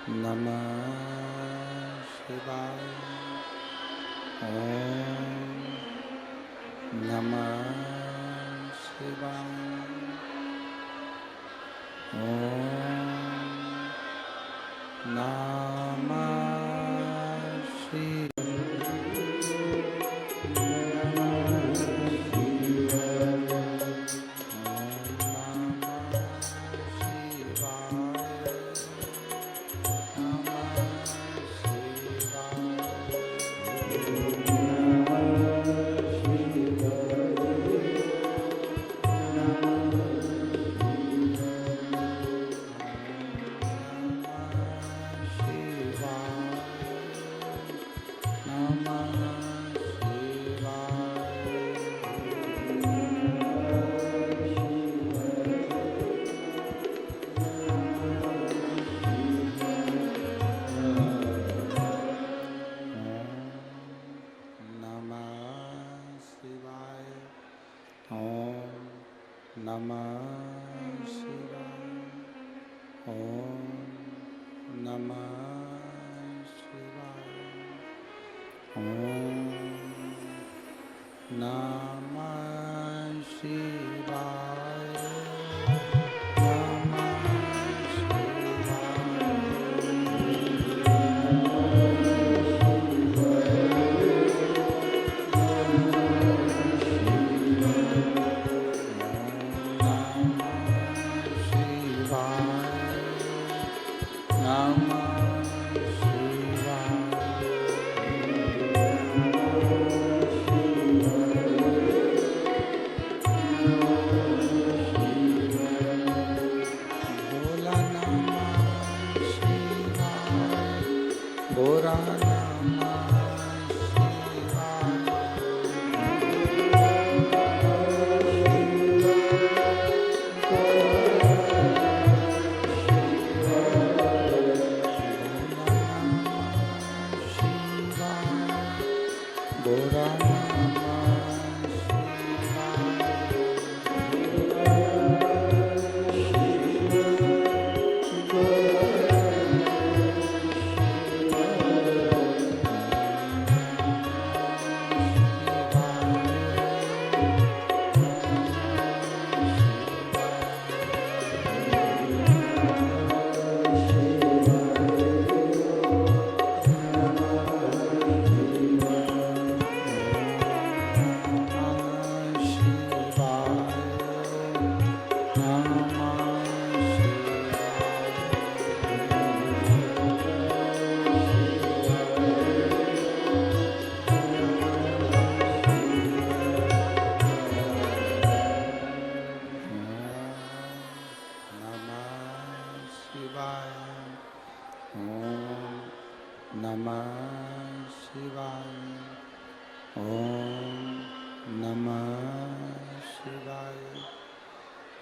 नमः शिवाय। ओम नमः शिवाय। ओम नमः शिवाय।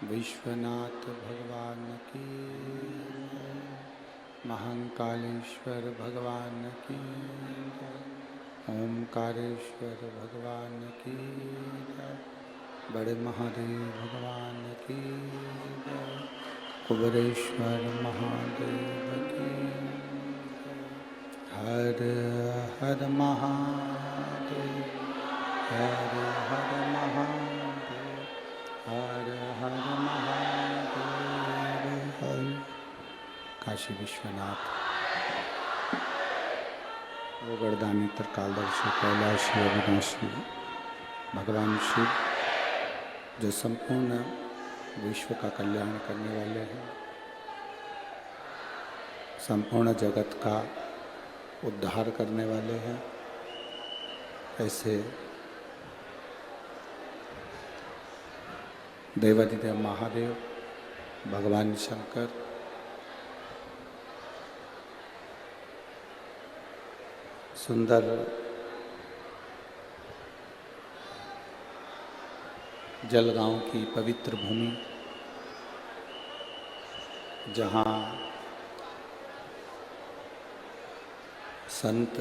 विश्वनाथ भगवान की जय। महाकालेश्वर भगवान की जय। ओमकारेश्वर भगवान की जय। बड़े महादेव भगवान की जय। कुबेरेश्वर महादेव की जय। हर हर महादेव, हर हर महादेव, हर हर महादेव हर। काशी विश्वनाथ, वो वरदानी त्रिकालदर्शी कैलाशी अविनाशी भगवान शिव जो संपूर्ण विश्व का कल्याण करने वाले हैं, संपूर्ण जगत का उद्धार करने वाले हैं, ऐसे देवाधिदेव महादेव भगवान शंकर सुंदर जलगांव की पवित्र भूमि, जहाँ संत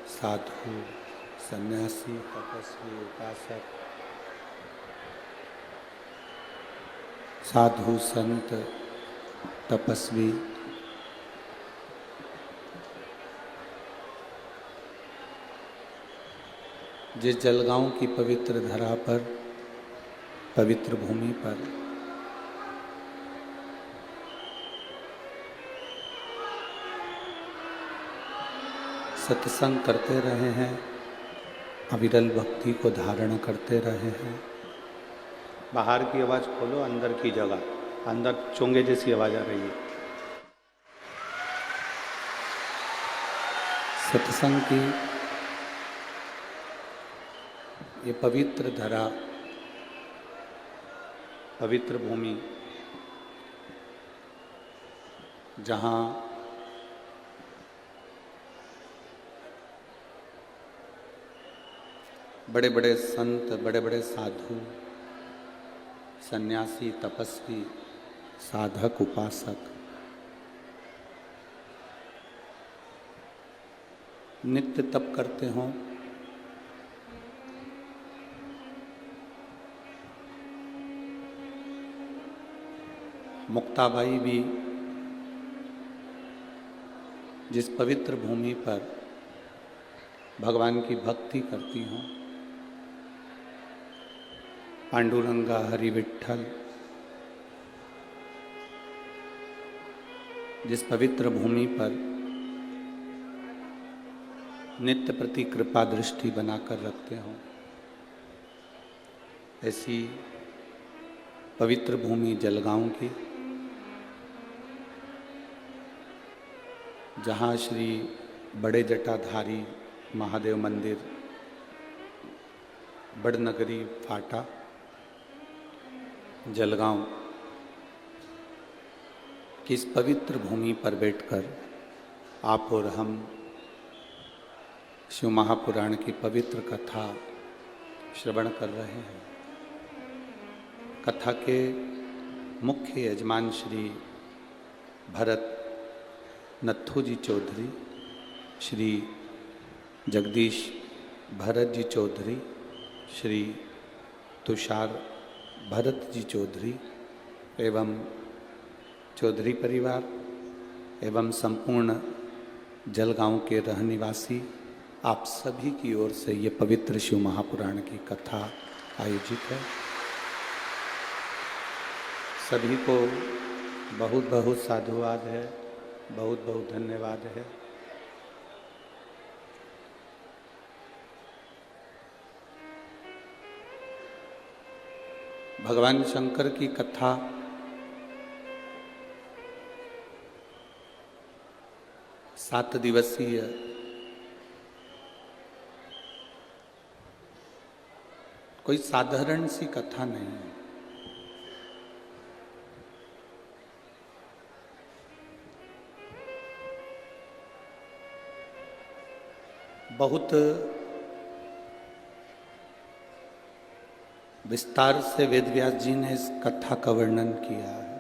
साधु सन्यासी तपस्वी उपासक साधु संत तपस्वी जिस जलगांव की पवित्र धरा पर, पवित्र भूमि पर सत्संग करते रहे हैं, अविरल भक्ति को धारण करते रहे हैं। बाहर की आवाज़ खोलो, अंदर की जगह, अंदर चोंगे जैसी आवाज़ आ रही है। सत्संग की ये पवित्र धरा, पवित्र भूमि, जहाँ बड़े बड़े संत, बड़े बड़े साधु, सन्यासी, तपस्वी, साधक, उपासक नित्य तप करते हों, मुक्ताबाई भी जिस पवित्र भूमि पर भगवान की भक्ति करती हों, पांडुरंगा, हरि विट्ठल, जिस पवित्र भूमि पर नित्य प्रति कृपा दृष्टि बनाकर रखते हों, ऐसी पवित्र भूमि जलगांव की, जहाँ श्री बड़े जटाधारी महादेव मंदिर, बड़नगरी फाटा, जलगांव की इस पवित्र भूमि पर बैठकर आप और हम शिव महापुराण की पवित्र कथा श्रवण कर रहे हैं। कथा के मुख्य यजमान श्री भरत नत्थू जी चौधरी, श्री जगदीश भरत जी चौधरी, श्री तुषार भरत जी चौधरी एवं चौधरी परिवार एवं संपूर्ण जलगांव के रहनिवासी, आप सभी की ओर से ये पवित्र शिव महापुराण की कथा आयोजित है। सभी को बहुत बहुत साधुवाद है, बहुत बहुत धन्यवाद है। भगवान शंकर की कथा सात दिवसीय कोई साधारण सी कथा नहीं है। बहुत विस्तार से वेदव्यास जी ने इस कथा का वर्णन किया है।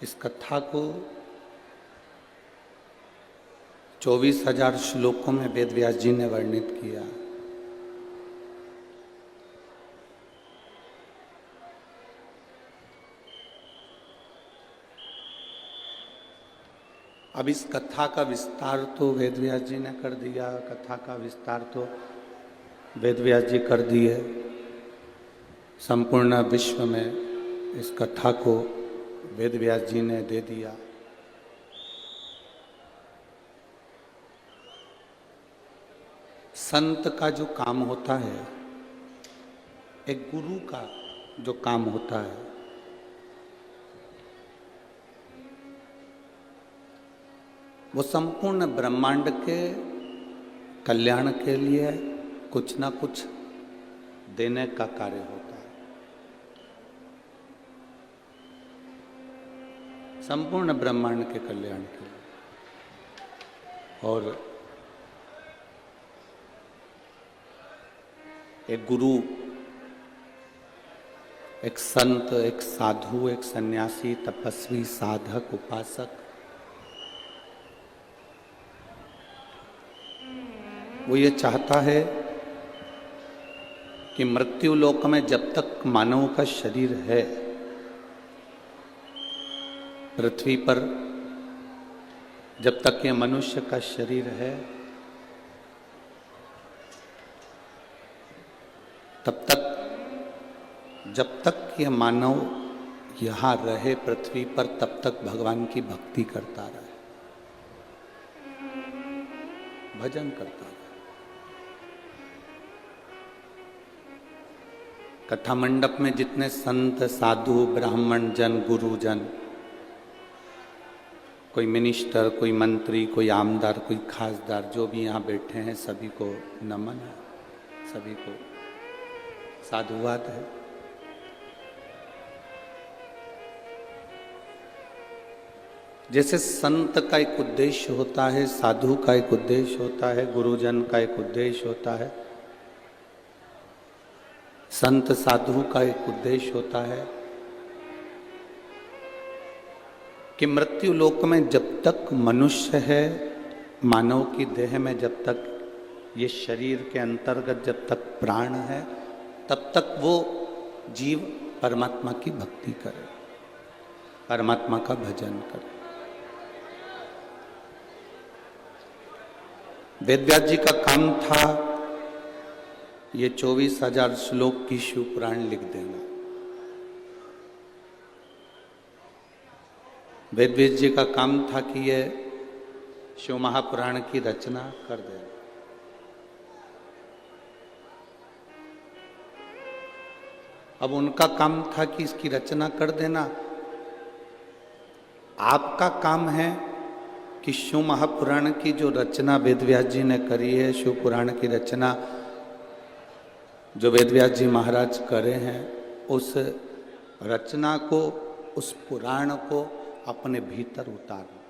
इस कथा को 24,000 श्लोकों में वेदव्यास जी ने वर्णित किया। अब इस कथा का विस्तार तो वेदव्यास जी ने कर दिया, कथा का विस्तार तो वेदव्यास जी कर दिए। संपूर्ण विश्व में इस कथा को वेदव्यास जी ने दे दिया। संत का जो काम होता है, एक गुरु का जो काम होता है, वो संपूर्ण ब्रह्मांड के कल्याण के लिए कुछ ना कुछ देने का कार्य होता है। संपूर्ण ब्रह्मांड के कल्याण के लिए। और एक गुरु, एक संत, एक साधु, एक सन्यासी, तपस्वी, साधक, उपासक, वो ये चाहता है कि मृत्यु लोक में जब तक मानव का शरीर है, पृथ्वी पर जब तक ये मनुष्य का शरीर है तब तक, जब तक ये मानव यहाँ रहे पृथ्वी पर, तब तक भगवान की भक्ति करता रहे, भजन करता रहे। कथा मंडप में जितने संत, साधु, ब्राह्मण जन, गुरुजन, कोई मिनिस्टर, कोई मंत्री, कोई आमदार, कोई खासदार, जो भी यहाँ बैठे हैं, सभी को नमन है, सभी को साधुवाद है। जैसे संत का एक उद्देश्य होता है, साधु का एक उद्देश्य होता है, गुरुजन का एक उद्देश्य होता है, संत साधु का एक उद्देश्य होता है कि मृत्यु लोक में जब तक मनुष्य है, मानव की देह में जब तक ये शरीर के अंतर्गत जब तक प्राण है, तब तक वो जीव परमात्मा की भक्ति करे, परमात्मा का भजन करे। वेदव्यास जी का काम था ये 24,000 श्लोक की शिव पुराण लिख देना। वेदव्यास जी का काम था कि ये शिव महापुराण की रचना कर देना। अब उनका काम था कि इसकी रचना कर देना। आपका काम है कि शिव महापुराण की जो रचना वेदव्यास जी ने करी है, शिव पुराण की रचना जो वेदव्यास जी महाराज करे हैं, उस रचना को, उस पुराण को अपने भीतर उतारना।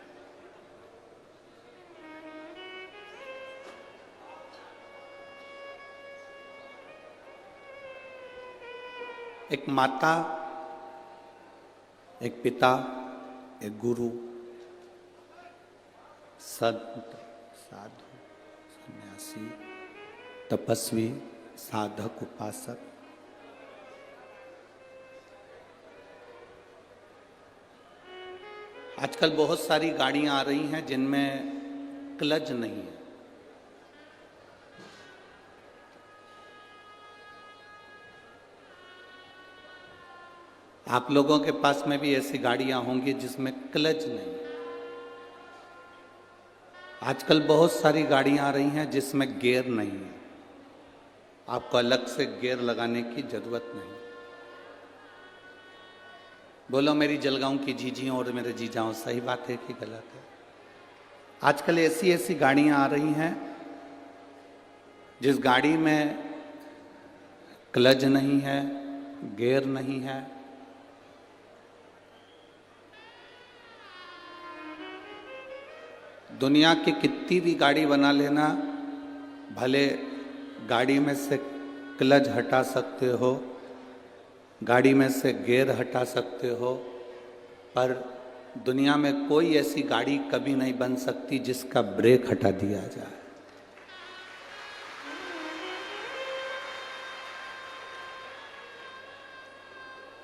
एक माता, एक पिता, एक गुरु, संत, साधु, सन्यासी, तपस्वी, साधक, उपासक, आजकल बहुत सारी गाड़ियां आ रही हैं जिनमें क्लच नहीं है। आप लोगों के पास में भी ऐसी गाड़ियां होंगी जिसमें क्लच नहीं है। आजकल बहुत सारी गाड़ियां आ रही हैं जिसमें गियर नहीं है। आपको अलग से गियर लगाने की जरूरत नहीं। बोलो मेरी जलगांव की जीजियों और मेरे जीजाओं, सही बात है कि गलत है? आजकल ऐसी ऐसी गाड़ियां आ रही हैं जिस गाड़ी में क्लच नहीं है, गियर नहीं है। दुनिया की कितनी भी गाड़ी बना लेना, भले गाड़ी में से क्लच हटा सकते हो, गाड़ी में से गियर हटा सकते हो, पर दुनिया में कोई ऐसी गाड़ी कभी नहीं बन सकती जिसका ब्रेक हटा दिया जाए।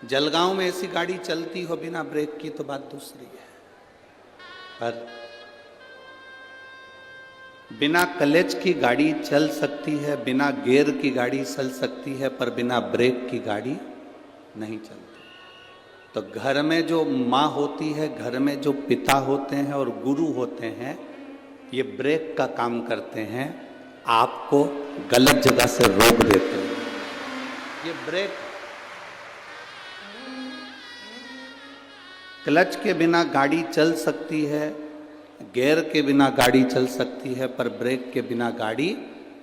जलगांव में ऐसी गाड़ी चलती हो बिना ब्रेक की तो बात दूसरी है, पर बिना क्लच की गाड़ी चल सकती है, बिना गियर की गाड़ी चल सकती है, पर बिना ब्रेक की गाड़ी नहीं चलती। तो घर में जो माँ होती है, घर में जो पिता होते हैं और गुरु होते हैं, ये ब्रेक का काम करते हैं, आपको गलत जगह से रोक देते हैं। ये ब्रेक, क्लच के बिना गाड़ी चल सकती है, गियर के बिना गाड़ी चल सकती है, पर ब्रेक के बिना गाड़ी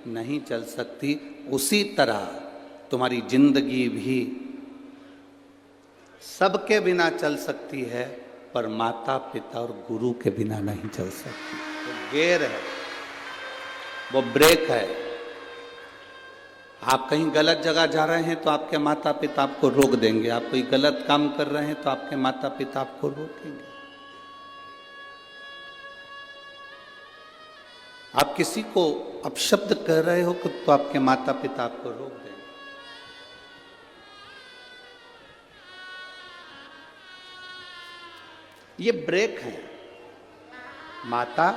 नहीं चल सकती। उसी तरह तुम्हारी जिंदगी भी सबके बिना चल सकती है, पर माता पिता और गुरु के बिना नहीं चल सकती। वो गियर है, वो ब्रेक है। आप कहीं गलत जगह जा रहे हैं तो आपके माता पिता आपको रोक देंगे। आप कोई गलत काम कर रहे हैं तो आपके माता पिता आपको रोकेंगे। आप किसी को अपशब्द कर रहे हो तो आपके माता पिता आपको रोक देंगे। ये ब्रेक है। माता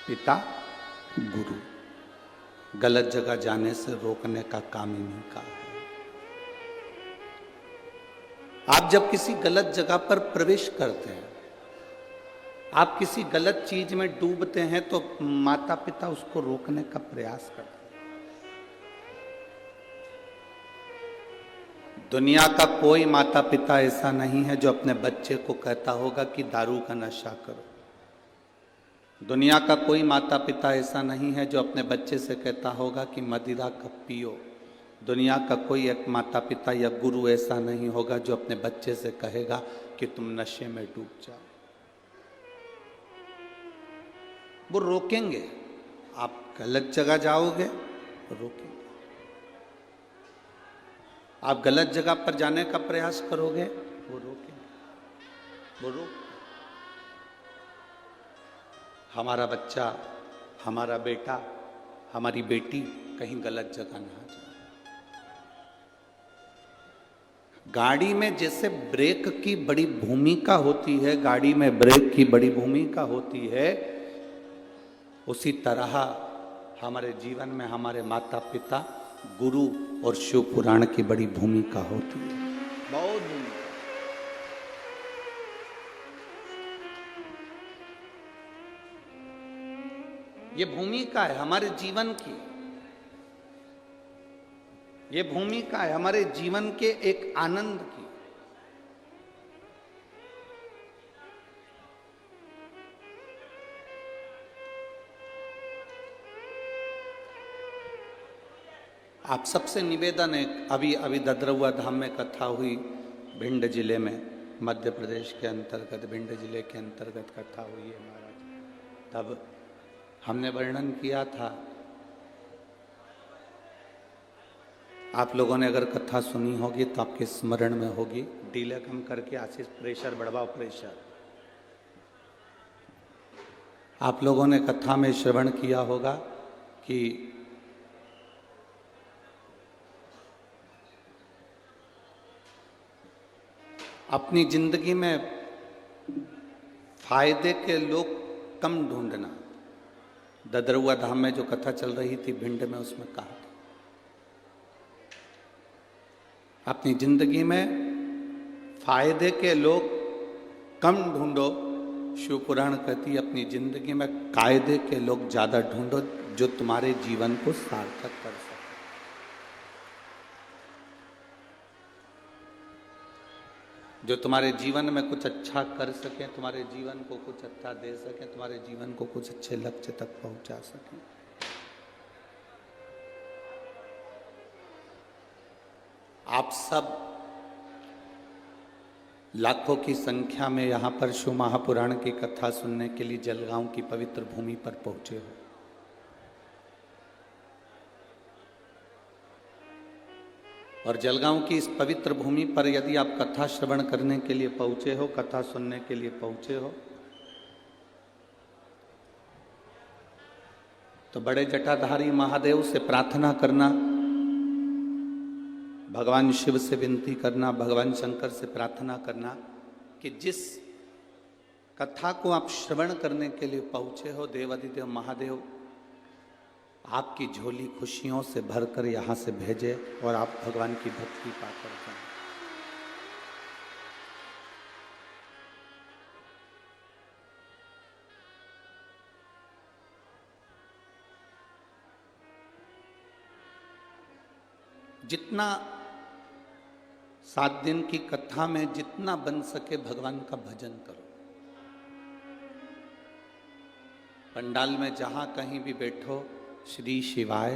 पिता गुरु, गलत जगह जाने से रोकने का काम इन्हीं का है। आप जब किसी गलत जगह पर प्रवेश करते हैं, आप किसी गलत चीज में डूबते हैं, तो माता पिता उसको रोकने का प्रयास करते हैं। दुनिया का कोई माता पिता ऐसा नहीं है जो अपने बच्चे को कहता होगा कि दारू का नशा करो। दुनिया का कोई माता पिता ऐसा नहीं है जो अपने बच्चे से कहता होगा कि मदिरा का पियो। दुनिया का कोई एक माता पिता या गुरु ऐसा नहीं होगा जो अपने बच्चे से कहेगा कि तुम नशे में डूब जाओ। वो रोकेंगे, आप गलत जगह जाओगे रोकेंगे, आप गलत जगह पर जाने का प्रयास करोगे वो रोकेंगे, वो रोक। हमारा बच्चा, हमारा बेटा, हमारी बेटी कहीं गलत जगह ना जाए। गाड़ी में जैसे ब्रेक की बड़ी भूमिका होती है, गाड़ी में ब्रेक की बड़ी भूमिका होती है, उसी तरह हमारे जीवन में हमारे माता पिता, गुरु और शिव पुराण की बड़ी भूमिका होती है, बहुत भूमिका। ये भूमिका है हमारे जीवन की, ये भूमिका है हमारे जीवन के एक आनंद की। आप सबसे निवेदन है, अभी ददरुआ धाम में कथा हुई, भिंड जिले में, मध्य प्रदेश के अंतर्गत भिंड जिले के अंतर्गत कथा हुई है महाराज। तब हमने वर्णन किया था, आप लोगों ने अगर कथा सुनी होगी तो आपके स्मरण में होगी। डीले कम करके आशीष प्रेशर बढ़वाओ, प्रेशर। आप लोगों ने कथा में श्रवण किया होगा कि अपनी जिंदगी में फायदे के लोग कम ढूंढना। ददरुआ धाम में जो कथा चल रही थी भिंड में, उसमें कहा था अपनी जिंदगी में फायदे के लोग कम ढूंढो। शिव पुराण कहती है अपनी जिंदगी में कायदे के लोग ज्यादा ढूंढो, जो तुम्हारे जीवन को सार्थक कर सके। जो तुम्हारे जीवन में कुछ अच्छा कर सके, तुम्हारे जीवन को कुछ अच्छा दे सके, तुम्हारे जीवन को कुछ अच्छे लक्ष्य तक पहुंचा सके। आप सब लाखों की संख्या में यहां पर शिव महापुराण की कथा सुनने के लिए जलगांव की पवित्र भूमि पर पहुंचे हो। और जलगांव की इस पवित्र भूमि पर यदि आप कथा श्रवण करने के लिए पहुंचे हो, कथा सुनने के लिए पहुंचे हो, तो बड़े जटाधारी महादेव से प्रार्थना करना, भगवान शिव से विनती करना, भगवान शंकर से प्रार्थना करना कि जिस कथा को आप श्रवण करने के लिए पहुंचे हो, देवादिदेव महादेव आपकी झोली खुशियों से भरकर यहां से भेजे और आप भगवान की भक्ति पाकर जाएं। जितना 7 दिन की कथा में जितना बन सके भगवान का भजन करो। पंडाल में जहां कहीं भी बैठो, श्री शिवाय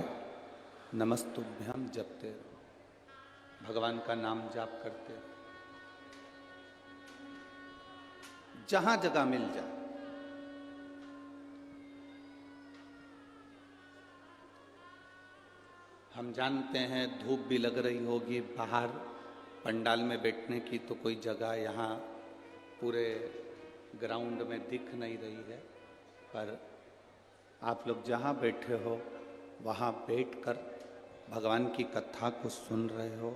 नमस्तुभ्यम जपते रहो, भगवान का नाम जाप करते रहो, जहां जगह मिल जाए। हम जानते हैं धूप भी लग रही होगी बाहर, पंडाल में बैठने की तो कोई जगह यहाँ पूरे ग्राउंड में दिख नहीं रही है, पर आप लोग जहाँ बैठे हो वहाँ बैठकर भगवान की कथा को सुन रहे हो।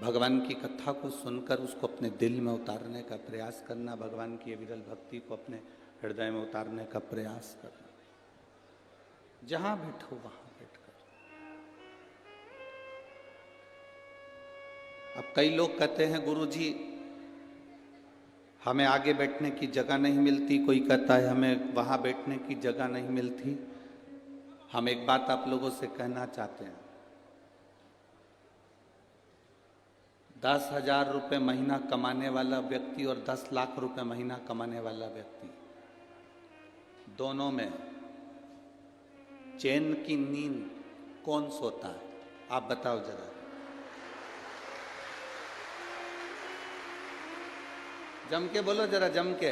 भगवान की कथा को सुनकर उसको अपने दिल में उतारने का प्रयास करना, भगवान की विरल भक्ति को अपने हृदय में उतारने का प्रयास करना। जहां बैठो वहां बैठकर। अब कई लोग कहते हैं गुरुजी हमें आगे बैठने की जगह नहीं मिलती, कोई कहता है हमें वहां बैठने की जगह नहीं मिलती। हम एक बात आप लोगों से कहना चाहते हैं, 10,000 रुपये महीना कमाने वाला व्यक्ति और 10 लाख रुपए महीना कमाने वाला व्यक्ति, दोनों में चैन की नींद कौन सोता है? आप बताओ जरा। जम के बोलो जरा, जम के।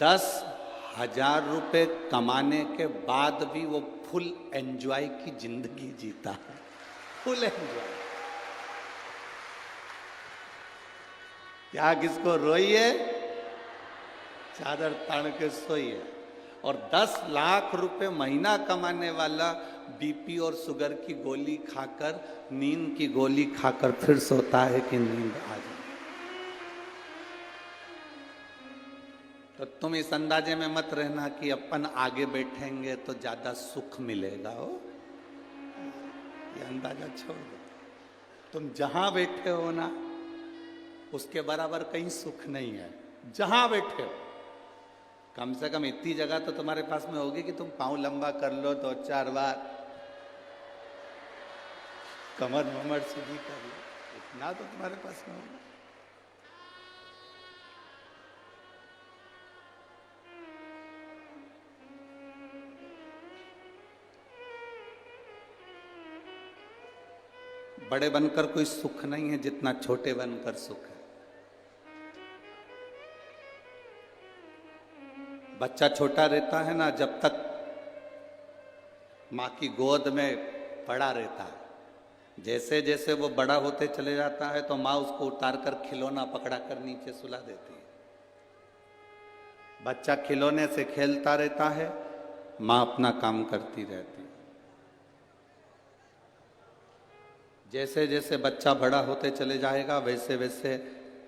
10,000 रुपए कमाने के बाद भी वो फुल एंजॉय की जिंदगी जीता है, फुल एंजॉय। क्या किसको रोइए, चादर तान के सोइए। और 10 लाख रुपए महीना कमाने वाला बीपी और शुगर की गोली खाकर, नींद की गोली खाकर फिर सोता है कि नींद आ जाए। तो तुम इस अंदाजे में मत रहना कि अपन आगे बैठेंगे तो ज्यादा सुख मिलेगा। हो ये अंदाजा छोड़ दो। तुम जहां बैठे हो ना, उसके बराबर कहीं सुख नहीं है। जहां बैठे हो, कम से कम इतनी जगह तो तुम्हारे पास में होगी कि तुम पांव लंबा कर लो 2-4 बार, कमर ममर सीधी कर लो, इतना तो तुम्हारे पास में होगा। बड़े बनकर कोई सुख नहीं है जितना छोटे बनकर सुख है। बच्चा छोटा रहता है ना, जब तक माँ की गोद में पड़ा रहता है, जैसे जैसे वो बड़ा होते चले जाता है तो माँ उसको उतार कर खिलौना पकड़ा कर नीचे सुला देती है। बच्चा खिलौने से खेलता रहता है, माँ अपना काम करती रहती है। जैसे जैसे बच्चा बड़ा होते चले जाएगा वैसे वैसे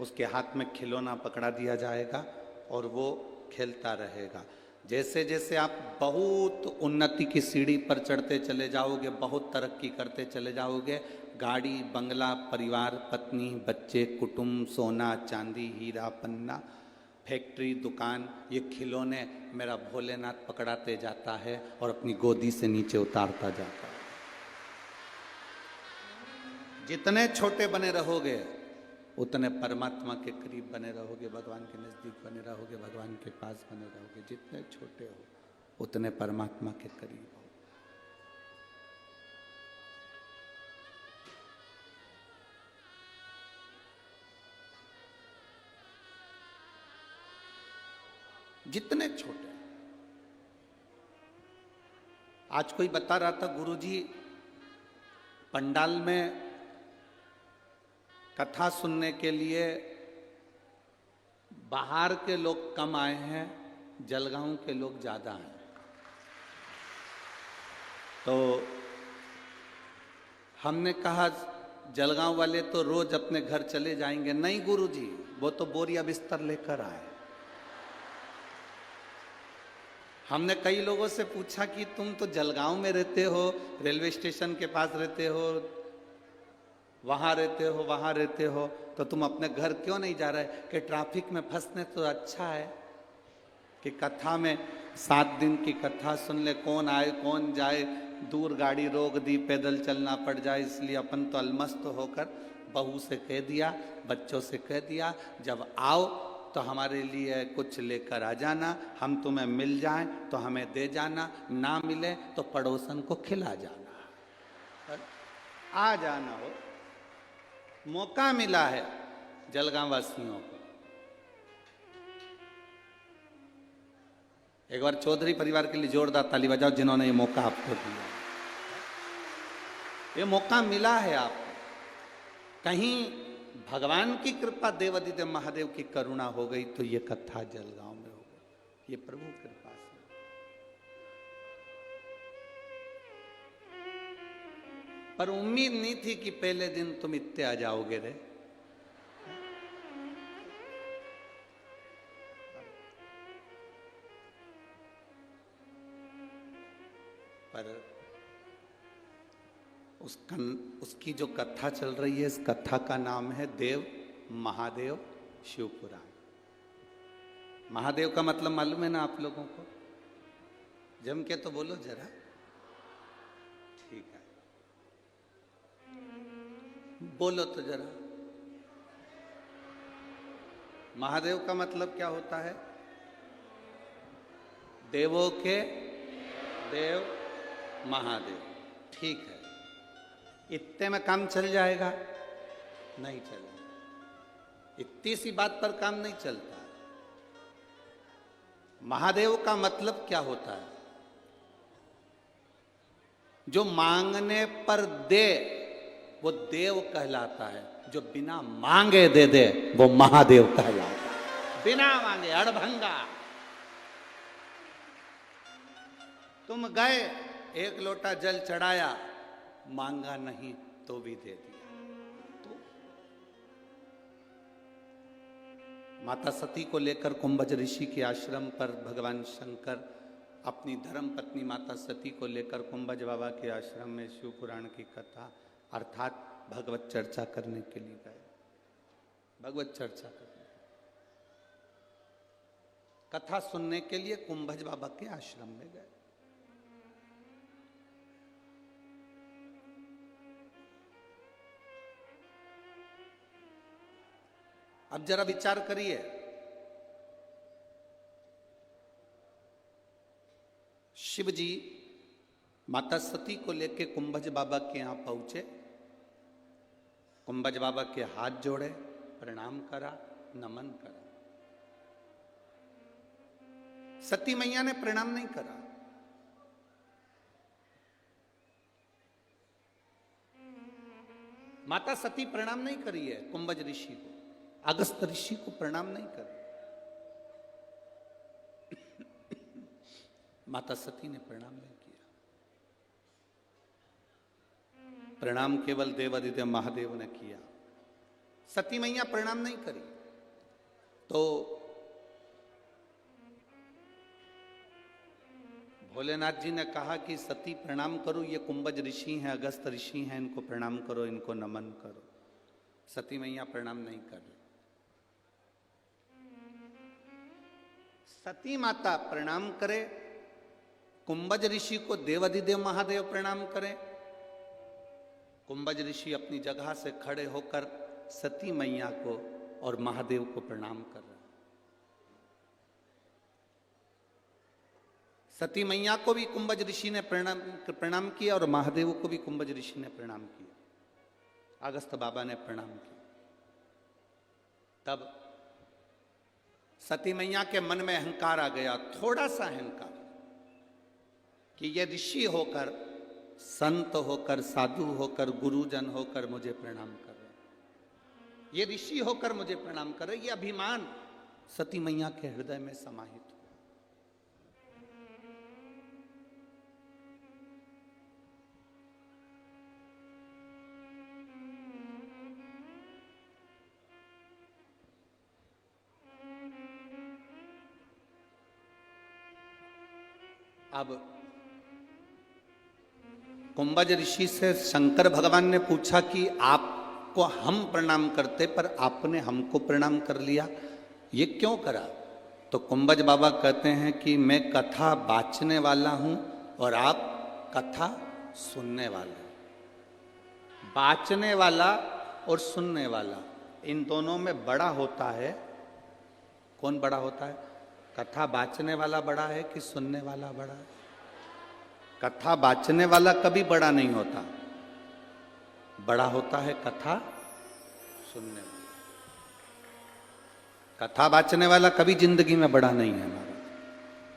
उसके हाथ में खिलौना पकड़ा दिया जाएगा और वो खेलता रहेगा। जैसे जैसे आप बहुत उन्नति की सीढ़ी पर चढ़ते चले जाओगे, बहुत तरक्की करते चले जाओगे, गाड़ी बंगला, परिवार, पत्नी, बच्चे, कुटुंब, सोना चांदी, हीरा पन्ना, फैक्ट्री, दुकान, ये खिलौने मेरा भोलेनाथ पकड़ाते जाता है और अपनी गोदी से नीचे उतारता जाता है। जितने छोटे बने रहोगे उतने परमात्मा के करीब बने रहोगे, भगवान के नजदीक बने रहोगे, भगवान के पास बने रहोगे। जितने छोटे हो उतने परमात्मा के करीब हो। जितने छोटे। आज कोई बता रहा था गुरुजी पंडाल में कथा सुनने के लिए बाहर के लोग कम आए हैं, जलगांव के लोग ज्यादा हैं। तो हमने कहा जलगांव वाले तो रोज अपने घर चले जाएंगे। नहीं गुरुजी, वो तो बोरिया बिस्तर लेकर आए। हमने कई लोगों से पूछा कि तुम तो जलगांव में रहते हो, रेलवे स्टेशन के पास रहते हो, वहाँ रहते हो, वहाँ रहते हो, तो तुम अपने घर क्यों नहीं जा रहे? कि ट्रैफिक में फंसने तो अच्छा है कि कथा में 7 दिन की कथा सुन ले, कौन आए कौन जाए, दूर गाड़ी रोक दी, पैदल चलना पड़ जाए। इसलिए अपन तो अलमस्त होकर बहू से कह दिया, बच्चों से कह दिया, जब आओ तो हमारे लिए कुछ लेकर आ जाना, हम तुम्हें मिल जाएं तो हमें दे जाना, ना मिले तो पड़ोसन को खिला जाना। आ जाना हो, मौका मिला है जलगांव वासियों को। एक बार चौधरी परिवार के लिए जोरदार ताली बजाओ जिन्होंने ये मौका आपको दिया। ये मौका मिला है आपको। कहीं भगवान की कृपा, देवादिदेव महादेव की करुणा हो गई तो ये कथा जलगांव में हो गई। ये प्रभु कृपा से। पर उम्मीद नहीं थी कि पहले दिन तुम इतने आ जाओगे रे। पर उसकी जो कथा चल रही है, इस कथा का नाम है देव महादेव शिव पुराण। महादेव का मतलब मालूम है ना आप लोगों को? जम के तो बोलो जरा। ठीक है, बोलो तो जरा। महादेव का मतलब क्या होता है? देवों के देव महादेव। ठीक है, इतने में काम चल जाएगा? नहीं चलेगा। इतनी सी बात पर काम नहीं चलता। महादेव का मतलब क्या होता है? जो मांगने पर दे वो देव कहलाता है, जो बिना मांगे दे दे वो महादेव कहलाता है। बिना मांगे, अड़भंगा। तुम गए, एक लोटा जल चढ़ाया, मांगा नहीं तो भी दे दिया। तो माता सती को लेकर कुंभज ऋषि के आश्रम पर भगवान शंकर अपनी धर्म पत्नी माता सती को लेकर कुंभज बाबा के आश्रम में शिव पुराण की कथा अर्थात भगवत चर्चा करने के लिए गए। भगवत चर्चा करने, कथा सुनने के लिए कुंभज बाबा के आश्रम में गए। अब जरा विचार करिए, शिव जी माता सती को लेके कुंभज बाबा के यहां पहुंचे। कुंभज बाबा के हाथ जोड़े, प्रणाम करा, नमन करा। सती मैया ने प्रणाम नहीं करा। माता सती प्रणाम नहीं करी है कुंभज ऋषि को, अगस्त ऋषि को प्रणाम नहीं कर। माता सती ने प्रणाम नहीं किया। प्रणाम केवल देवादिदेव महादेव ने किया। सती मैया प्रणाम नहीं करी। तो भोलेनाथ जी ने कहा कि सती प्रणाम करो, ये कुंभज ऋषि हैं, अगस्त ऋषि हैं, इनको प्रणाम करो, इनको नमन करो। सती मैया प्रणाम नहीं कर रही। सती माता प्रणाम करे, कुंभज ऋषि को देवादिदेव महादेव प्रणाम करें। कुंभज ऋषि अपनी जगह से खड़े होकर सती मैया को और महादेव को प्रणाम कर रहे हैं। सती मैया को भी कुंभज ऋषि ने प्रणाम किया और महादेव को भी कुंभज ऋषि ने प्रणाम किया। अगस्त बाबा ने प्रणाम किया। तब सती मैया के मन में अहंकार आ गया, थोड़ा सा अहंकार, कि ये ऋषि होकर, संत होकर, साधु होकर, गुरुजन होकर मुझे प्रणाम कर रहे, ये ऋषि होकर मुझे प्रणाम कर रहे। ये अभिमान सती मैया के हृदय में समाहित हुआ। अब कुंभज ऋषि से शंकर भगवान ने पूछा कि आपको हम प्रणाम करते पर आपने हमको प्रणाम कर लिया, ये क्यों करा? तो कुंभज बाबा कहते हैं कि मैं कथा बाचने वाला हूं और आप कथा सुनने वाले हैं। बाचने वाला और सुनने वाला, इन दोनों में बड़ा होता है कौन? बड़ा होता है? कथा बाचने वाला बड़ा है कि सुनने वाला बड़ा है? कथा बाचने वाला कभी बड़ा नहीं होता, बड़ा होता है कथा सुनने वाला। कथा बाचने वाला कभी जिंदगी में बड़ा नहीं है हमारा,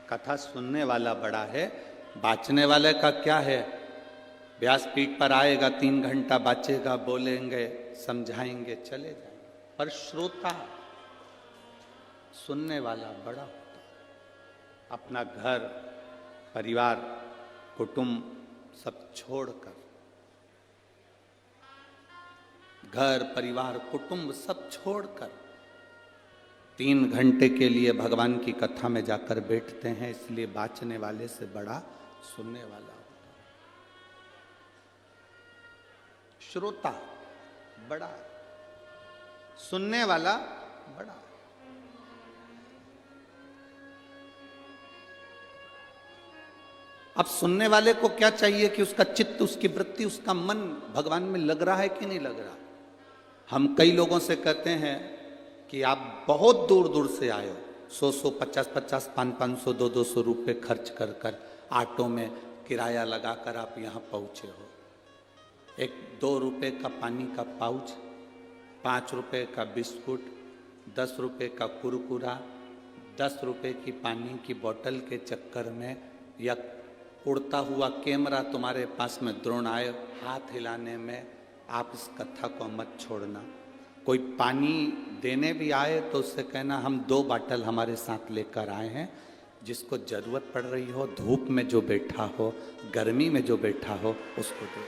कथा सुनने वाला बड़ा है। बाचने वाले का क्या है? व्यासपीठ पर आएगा, 3 घंटा बाचेगा, बोलेंगे, समझाएंगे, चले जाएंगे। पर श्रोता, सुनने वाला बड़ा होता है। अपना घर, परिवार, कुटुंब सब छोड़कर घर परिवार कुटुंब सब छोड़कर 3 घंटे के लिए भगवान की कथा में जाकर बैठते हैं। इसलिए बाँचने वाले से बड़ा सुनने वाला होता है। श्रोता बड़ा, सुनने वाला बड़ा। अब सुनने वाले को क्या चाहिए कि उसका चित्त, उसकी वृत्ति, उसका मन भगवान में लग रहा है कि नहीं लग रहा। हम कई लोगों से कहते हैं कि आप बहुत दूर दूर से आए हो, 100 50 50 500 200 रुपये खर्च कर कर ऑटो में किराया लगाकर आप यहाँ पहुँचे हो। 1-2 रुपये का पानी का पाउच, 5 रुपये का बिस्कुट, 10 रुपये का कुरकुरा, 10 रुपये की पानी की बोतल के चक्कर में, या उड़ता हुआ कैमरा तुम्हारे पास में द्रोण आए हाथ हिलाने में, आप इस कथा को मत छोड़ना। कोई पानी देने भी आए तो उससे कहना हम 2 बाटल हमारे साथ लेकर आए हैं, जिसको ज़रूरत पड़ रही हो, धूप में जो बैठा हो, गर्मी में जो बैठा हो, उसको दो।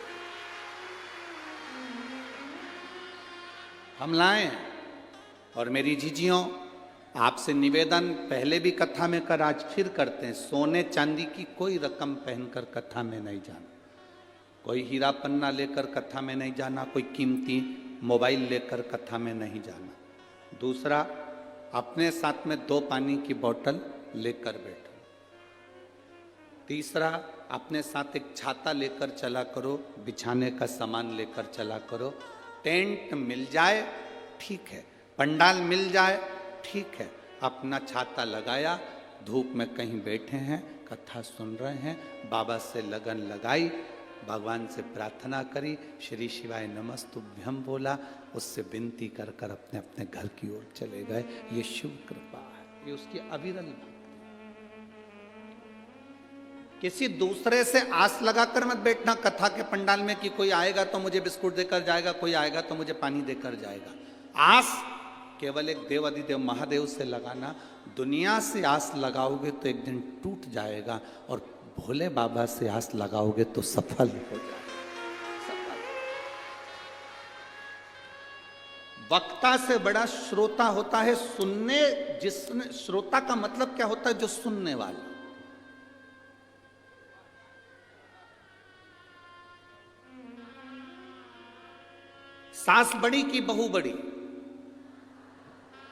हम लाएं। और मेरी जीजियों, आपसे निवेदन पहले भी कथा में कर, आज फिर करते हैं, सोने चांदी की कोई रकम पहनकर कथा में नहीं जाना, कोई हीरा पन्ना लेकर कथा में नहीं जाना, कोई कीमती मोबाइल लेकर कथा में नहीं जाना। दूसरा, अपने साथ में 2 पानी की बोतल लेकर बैठो। तीसरा, अपने साथ एक छाता लेकर चला करो, बिछाने का सामान लेकर चला करो। टेंट मिल जाए ठीक है, पंडाल मिल जाए ठीक है, अपना छाता लगाया, धूप में कहीं बैठे हैं, कथा सुन रहे हैं, बाबा से लगन लगाई, भगवान से प्रार्थना करी, श्री शिवाय नमस्तुभ्यम बोला, उससे विनती कर कर अपने अपने घर की ओर चले गए। ये शिव कृपा है, ये उसकी अविरल भक्ति। किसी दूसरे से आस लगाकर मत बैठना कथा के पंडाल में कि कोई आएगा तो मुझे बिस्कुट देकर जाएगा, कोई आएगा तो मुझे पानी देकर जाएगा। आस केवल एक देव अधिदेव महादेव से लगाना। दुनिया से आस लगाओगे तो एक दिन टूट जाएगा, और भोले बाबा से आस लगाओगे तो सफल हो जाएगा। वक्ता से बड़ा श्रोता होता है। सुनने, जिसने, श्रोता का मतलब क्या होता है? जो सुनने वाला। सास बड़ी की बहू बड़ी?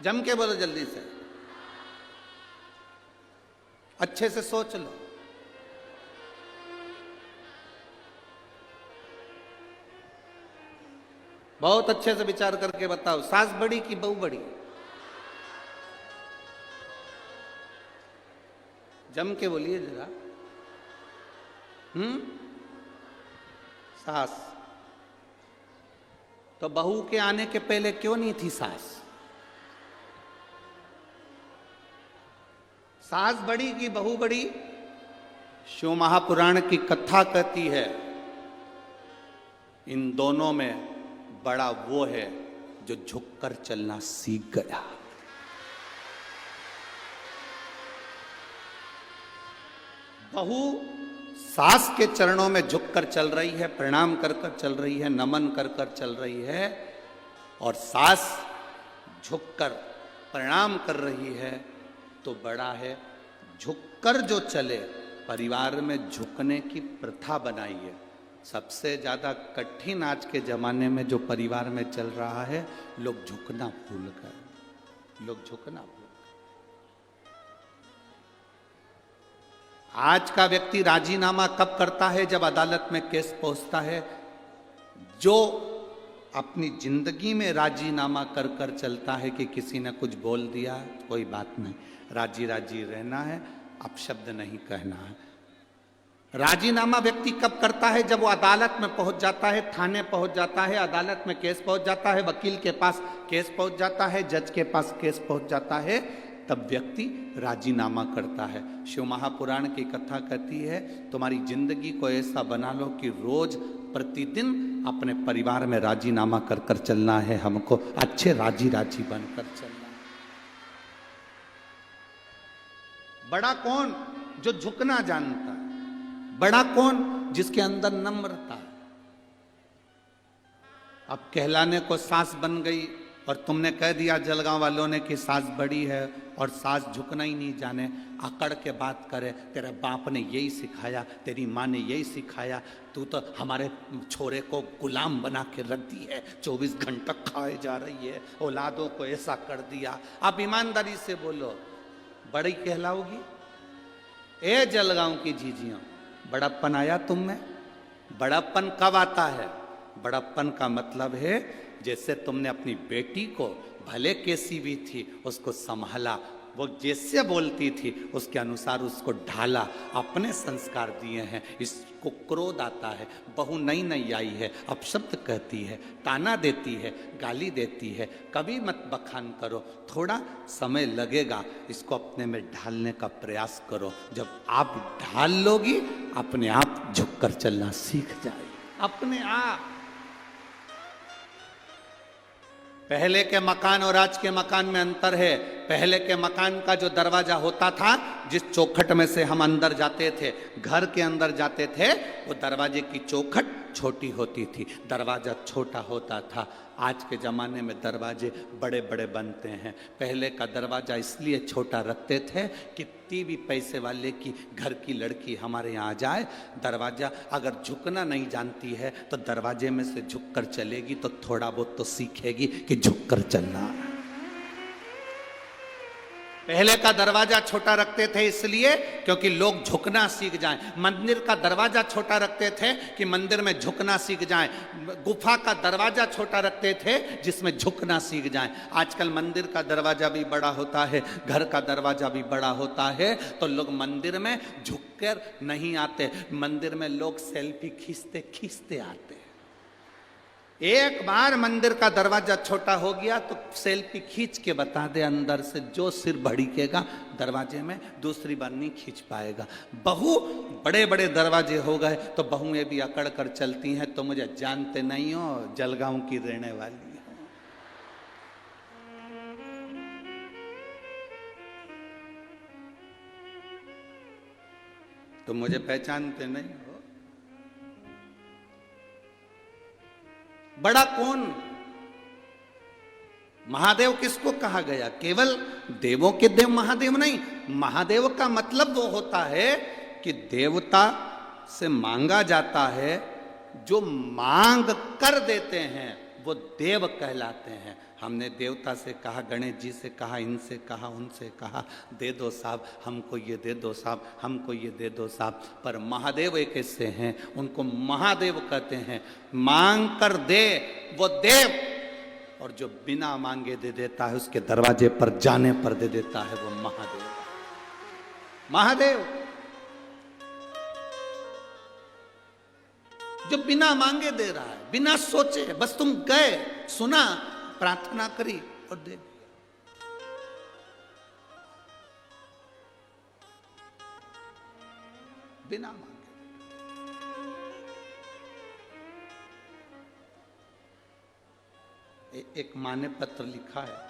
जम के बोलो जल्दी से, अच्छे से सोच लो। बहुत अच्छे से विचार करके बताओ, सास बड़ी की बहू बड़ी? जम के बोलिए जरा। सास। तो बहू के आने के पहले क्यों नहीं थी सास? सास बड़ी की बहू बड़ी? शिव महापुराण की कथा कहती है, इन दोनों में बड़ा वो है जो झुककर चलना सीख गया। बहू सास के चरणों में झुककर चल रही है, प्रणाम कर कर चल रही है, नमन कर कर चल रही है, और सास झुककर प्रणाम कर रही है, तो बड़ा है। झुककर जो चले, परिवार में झुकने की प्रथा बनाई है। सबसे ज्यादा कठिन आज के जमाने में जो परिवार में चल रहा है, लोग झुकना भूल गए, लोग झुकना भूल गए। आज का व्यक्ति राजीनामा कब करता है? जब अदालत में केस पहुंचता है। जो अपनी जिंदगी में राजीनामा कर कर चलता है कि किसी ने कुछ बोल दिया, कोई बात नहीं, राजी राजी रहना है, अपशब्द नहीं कहना है। राजीनामा व्यक्ति कब करता है? जब वो अदालत में पहुंच जाता है, थाने पहुंच जाता है, अदालत में केस पहुंच जाता है, वकील के पास केस पहुंच जाता है, जज के पास केस पहुंच जाता है, तब व्यक्ति राजीनामा करता है। शिव महापुराण की कथा कहती है, तुम्हारी जिंदगी को ऐसा बना लो कि रोज प्रतिदिन अपने परिवार में राजीनामा कर कर चलना है, हमको अच्छे राजी राजी बनकर चलना है। बड़ा कौन? जो झुकना जानता है। बड़ा कौन? जिसके अंदर नम्रता है। अब कहलाने को सास बन गई और तुमने कह दिया जलगांव वालों ने कि सास बड़ी है और सास झुकना ही नहीं जाने, अकड़ के बात करे, तेरे बाप ने यही सिखाया, तेरी माँ ने यही सिखाया, तू तो हमारे छोरे को गुलाम बना के रख दी है, 24 घंटा खाए जा रही है, औलादों को ऐसा कर दिया। आप ईमानदारी से बोलो, बड़ी कहलाओगी? ए जलगांव की जीजियों, बड़प्पन आया तुम में? बड़प्पन कब आता है? बड़प्पन का मतलब है जैसे तुमने अपनी बेटी को, भले कैसी भी थी, उसको संभाला, वो जैसे बोलती थी उसके अनुसार उसको ढाला, अपने संस्कार दिए हैं। इसको क्रोध आता है, बहू नई नई आई है, अपशब्द कहती है, ताना देती है, गाली देती है, कभी मत बखान करो, थोड़ा समय लगेगा, इसको अपने में ढालने का प्रयास करो। जब आप ढाल लोगी, अपने आप झुककर चलना सीख जाएगी, अपने आप। पहले के मकान और आज के मकान में अंतर है। पहले के मकान का जो दरवाजा होता था, जिस चौखट में से हम अंदर जाते थे, घर के अंदर जाते थे, वो दरवाजे की चौखट छोटी होती थी, दरवाजा छोटा होता था। आज के ज़माने में दरवाजे बड़े बड़े बनते हैं। पहले का दरवाजा इसलिए छोटा रखते थे, कितनी भी पैसे वाले की घर की लड़की हमारे यहाँ आ जाए, दरवाजा अगर झुकना नहीं जानती है तो दरवाजे में से झुककर चलेगी तो थोड़ा बहुत तो सीखेगी कि झुककर चलना। पहले का दरवाजा छोटा रखते थे इसलिए क्योंकि लोग झुकना सीख जाएं। मंदिर का दरवाजा छोटा रखते थे कि मंदिर में झुकना सीख जाएं। गुफा का दरवाजा छोटा रखते थे जिसमें झुकना सीख जाएं। आजकल मंदिर का दरवाजा भी बड़ा होता है, घर का दरवाजा भी बड़ा होता है, तो लोग मंदिर में झुककर नहीं आते, मंदिर में लोग सेल्फी खींचते खींचते आते हैं। एक बार मंदिर का दरवाजा छोटा हो गया तो सेल्फी खींच के बता दे अंदर से, जो सिर भड़केगा दरवाजे में, दूसरी बार नहीं खींच पाएगा। बहू बड़े बड़े दरवाजे हो गए तो बहुएं भी अकड़ कर चलती हैं, तो मुझे जानते नहीं हो, जलगांव की रहने वाली हो। तुम मुझे पहचानते नहीं हो। बड़ा कौन? महादेव किसको कहा गया? केवल देवों के देव महादेव नहीं। महादेव का मतलब वो होता है कि देवता से मांगा जाता है, जो मांग कर देते हैं वो देव कहलाते हैं। हमने देवता से कहा, गणेश जी से कहा, इनसे कहा, उनसे कहा, दे दो साहब, हमको ये दे दो साहब, हमको ये दे दो साहब। पर महादेव एक ऐसे हैं, उनको महादेव कहते हैं। मांग कर दे वो देव, और जो बिना मांगे दे देता है, उसके दरवाजे पर जाने पर दे देता है, वो महादेव। महादेव जो बिना मांगे दे रहा है, बिना सोचे, बस तुम गए, सुना, प्रार्थना करी और दे दिया। बिना मांगे। एक माँ ने पत्र लिखा है,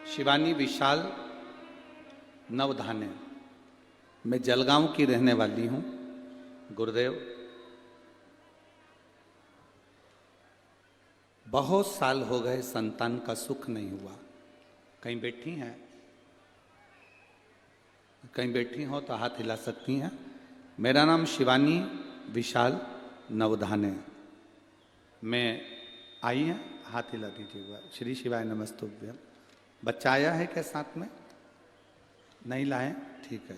शिवानी विशाल नवधाने, मैं जलगांव की रहने वाली हूं। गुरुदेव, बहुत साल हो गए संतान का सुख नहीं हुआ। कहीं बैठी हैं? कहीं बैठी हो तो हाथ हिला सकती हैं। मेरा नाम शिवानी विशाल नवधाने। मैं आई हैं, हाथ हिला दीजिएगा। श्री शिवाय नमस्तुभ्यम। बच्चा आया है क्या साथ में? नहीं लाए? ठीक है।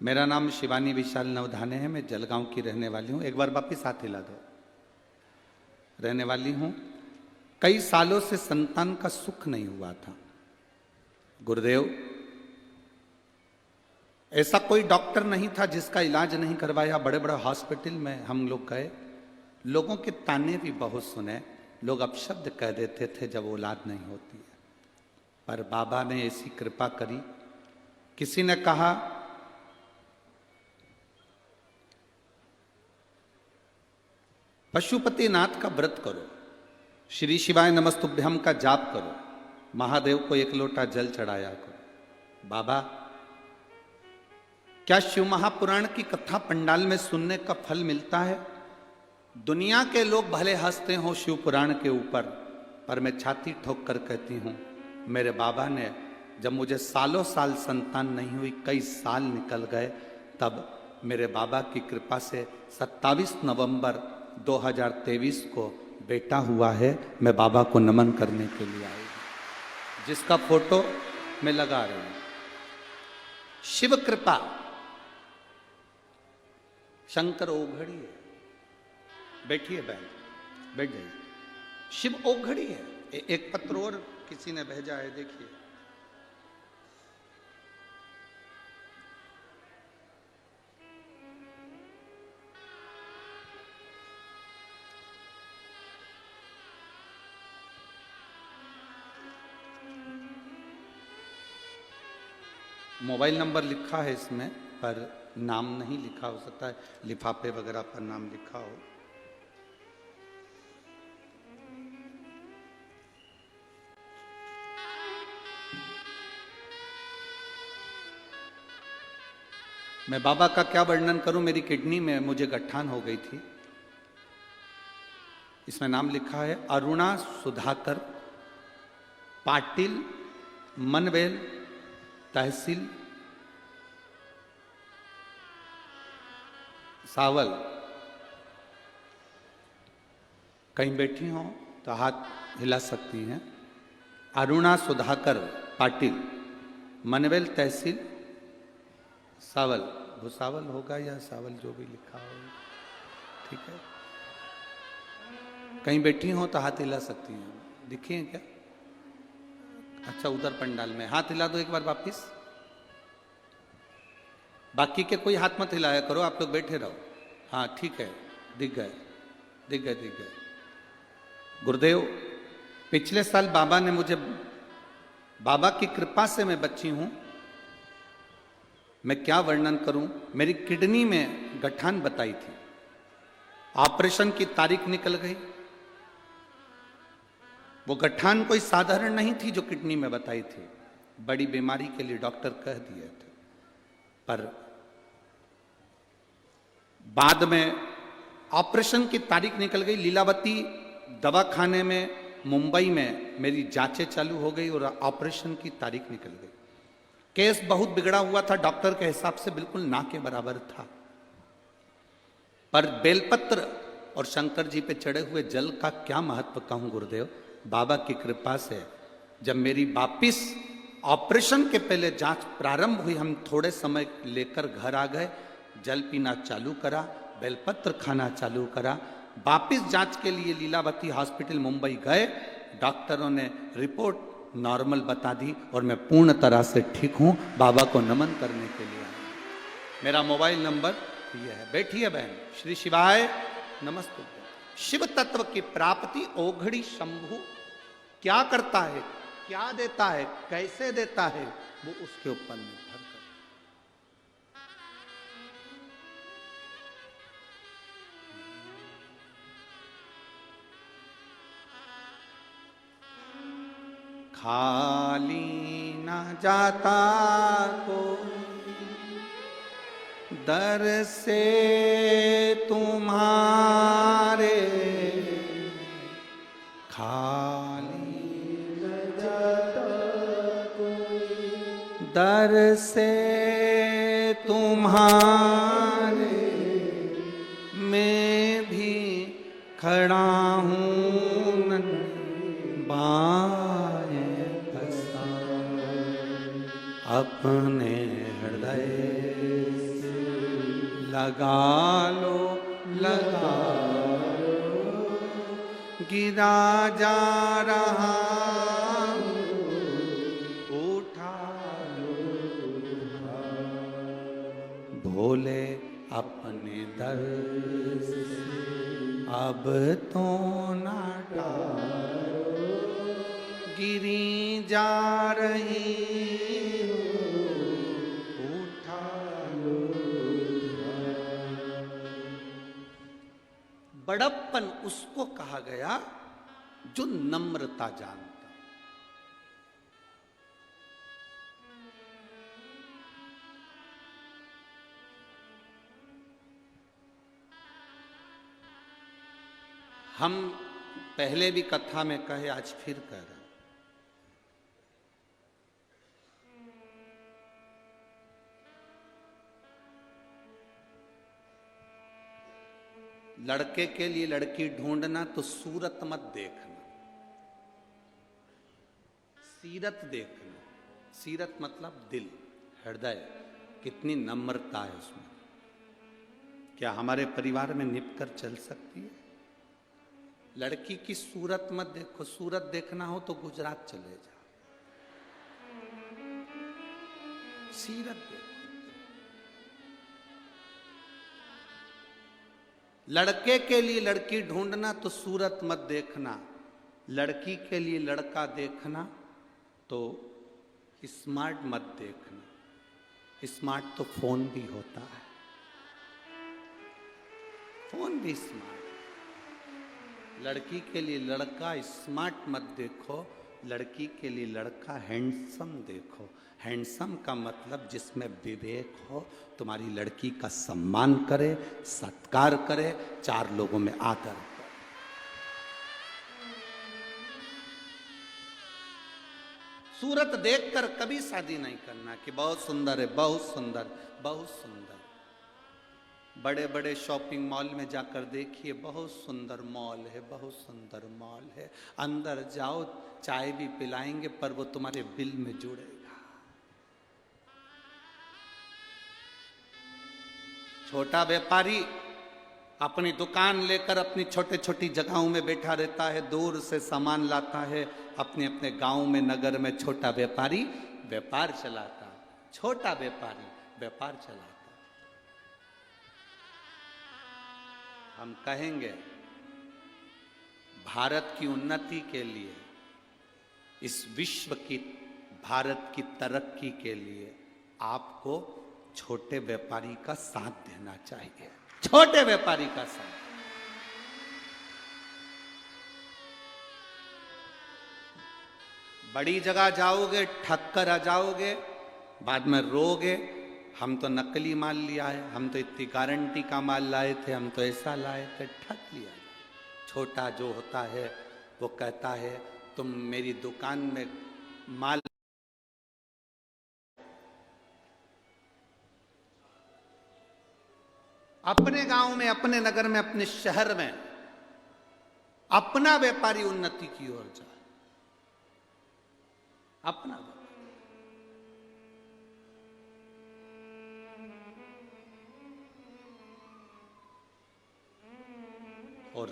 मेरा नाम शिवानी विशाल नवधाने है। मैं जलगांव की रहने वाली हूँ। एक बार वापिस हाथ हिला दो। रहने वाली हूँ। कई सालों से संतान का सुख नहीं हुआ था। गुरुदेव, ऐसा कोई डॉक्टर नहीं था जिसका इलाज नहीं करवाया। बड़े बड़े हॉस्पिटल में हम लोग गए, लोगों के ताने भी बहुत सुने, लोग अपशब्द कह देते थे जब औलाद नहीं होती है। पर बाबा ने ऐसी कृपा करी, किसी ने कहा पशुपतिनाथ का व्रत करो, श्री शिवाय नमस्तुभ्यम का जाप करो, महादेव को एक लोटा जल चढ़ाया करो। बाबा, क्या शिव महापुराण की कथा पंडाल में सुनने का फल मिलता है? दुनिया के लोग भले हंसते हो शिव पुराण के ऊपर, पर मैं छाती ठोक कर कहती हूं, मेरे बाबा ने जब मुझे सालों साल संतान नहीं हुई, कई साल निकल गए, तब मेरे बाबा की कृपा से 27 नवंबर 2023 को बेटा हुआ है। मैं बाबा को नमन करने के लिए आई हूं, जिसका फोटो मैं लगा रही हूं। शिव कृपा, शंकर ओघड़ी है। बैठिए बहन, बैठ जाइए। शिव ओघड़ी है। एक पत्र और किसी ने भेजा है, देखिए। मोबाइल नंबर लिखा है इसमें, पर नाम नहीं लिखा, हो सकता है लिफाफे वगैरह पर नाम लिखा हो। मैं बाबा का क्या वर्णन करूं, मेरी किडनी में मुझे गठान हो गई थी। इसमें नाम लिखा है अरुणा सुधाकर पाटिल, मनवेल, तहसील सावल। कहीं बैठी हो तो हाथ हिला सकती हैं। अरुणा सुधाकर पाटिल, मनवेल, तहसील सावल। भुसावल होगा या सावल, जो भी लिखा हो, ठीक है। कहीं बैठी हो तो हाथ हिला सकती हैं। दिखिए क्या? अच्छा, उधर पंडाल में हाथ हिला दो एक बार वापिस। बाकी के कोई हाथ मत हिलाया करो, आप लोग बैठे रहो। हाँ ठीक है, दिख गए, दिख गए, दिख गए। गुरुदेव, पिछले साल बाबा ने मुझे, बाबा की कृपा से मैं बच्ची हूं। मैं क्या वर्णन करूं, मेरी किडनी में गठान बताई थी, ऑपरेशन की तारीख निकल गई। वो गठान कोई साधारण नहीं थी जो किडनी में बताई थी, बड़ी बीमारी के लिए डॉक्टर कह दिए थे। पर बाद में ऑपरेशन की तारीख निकल गई। लीलावती दवाखाने में मुंबई में मेरी जांचें चालू हो गई और ऑपरेशन की तारीख निकल गई। केस बहुत बिगड़ा हुआ था, डॉक्टर के हिसाब से बिल्कुल ना के बराबर था। पर बेलपत्र और शंकर जी पे चढ़े हुए जल का क्या महत्व कहूं गुरुदेव। बाबा की कृपा से जब मेरी वापिस ऑपरेशन के पहले जांच प्रारंभ हुई, हम थोड़े समय लेकर घर आ गए, जल पीना चालू करा, बेलपत्र खाना चालू करा। वापिस जांच के लिए लीलावती हॉस्पिटल मुंबई गए, डॉक्टरों ने रिपोर्ट नॉर्मल बता दी और मैं पूर्ण तरह से ठीक हूं। बाबा को नमन करने के लिए आया। मेरा मोबाइल नंबर यह है। बैठिए बहन। श्री शिवाय नमस्ते। शिव तत्व की प्राप्ति ओघड़ी शंभु क्या करता है, क्या देता है, कैसे देता है, वो उसके ऊपर निर्भर करता है। खाली न जाता को दर से तुम्हारे, खाली न जाता कोई दर से तुम्हारे, मैं भी खड़ा हूँ बाएं फंसा अपने हृदय से, लगा लो, लगा लो, गिरा जा रहा हूँ, उठा बोले अपने दर से अब तो ना टारो, गिरी जा रही उठा लो। बड़प्पन उसको कहा गया जो नम्रता जानता। हम पहले भी कथा में कहे, आज फिर कह रहे हैं, लड़के के लिए लड़की ढूंढना तो सूरत मत देखना, सीरत देखना। सीरत मतलब दिल, हृदय, कितनी नम्रता है उसमें। क्या हमारे परिवार में निप कर चल सकती है? लड़की की सूरत मत देखो, सूरत देखना हो तो गुजरात चले जाओ, सीरत देखो। लड़के के लिए लड़की ढूंढना तो सूरत मत देखना, लड़की के लिए लड़का देखना तो स्मार्ट मत देखना। स्मार्ट तो फोन भी होता है, फोन भी स्मार्ट। लड़की के लिए लड़का स्मार्ट मत देखो, लड़की के लिए लड़का हैंडसम देखो। हैंडसम का मतलब जिसमें विवेक हो, तुम्हारी लड़की का सम्मान करे, सत्कार करे, चार लोगों में आदर करे। सूरत देखकर कभी शादी नहीं करना कि बहुत सुंदर है, बहुत सुंदर, बहुत सुंदर। बड़े बड़े शॉपिंग मॉल में जाकर देखिए, बहुत सुंदर मॉल है, बहुत सुंदर मॉल है। अंदर जाओ, चाय भी पिलाएंगे पर वो तुम्हारे बिल में जुड़ेगा। छोटा व्यापारी अपनी दुकान लेकर अपनी छोटे छोटी जगहों में बैठा रहता है, दूर से सामान लाता है, अपने अपने गांव में, नगर में छोटा व्यापारी व्यापार चलाता है। छोटा व्यापारी व्यापार चलाता। हम कहेंगे भारत की उन्नति के लिए, इस विश्व की, भारत की तरक्की के लिए आपको छोटे व्यापारी का साथ देना चाहिए। छोटे व्यापारी का साथ। बड़ी जगह जाओगे, ठग कर आ जाओगे, बाद में रोगे हम तो नकली माल लिया है, हम तो इतनी गारंटी का माल लाए थे, हम तो ऐसा लाए थे। ठग लिया। छोटा जो होता है वो कहता है तुम मेरी दुकान में माल, अपने गांव में, अपने नगर में, अपने शहर में अपना व्यापारी उन्नति की ओर जाए। अपना और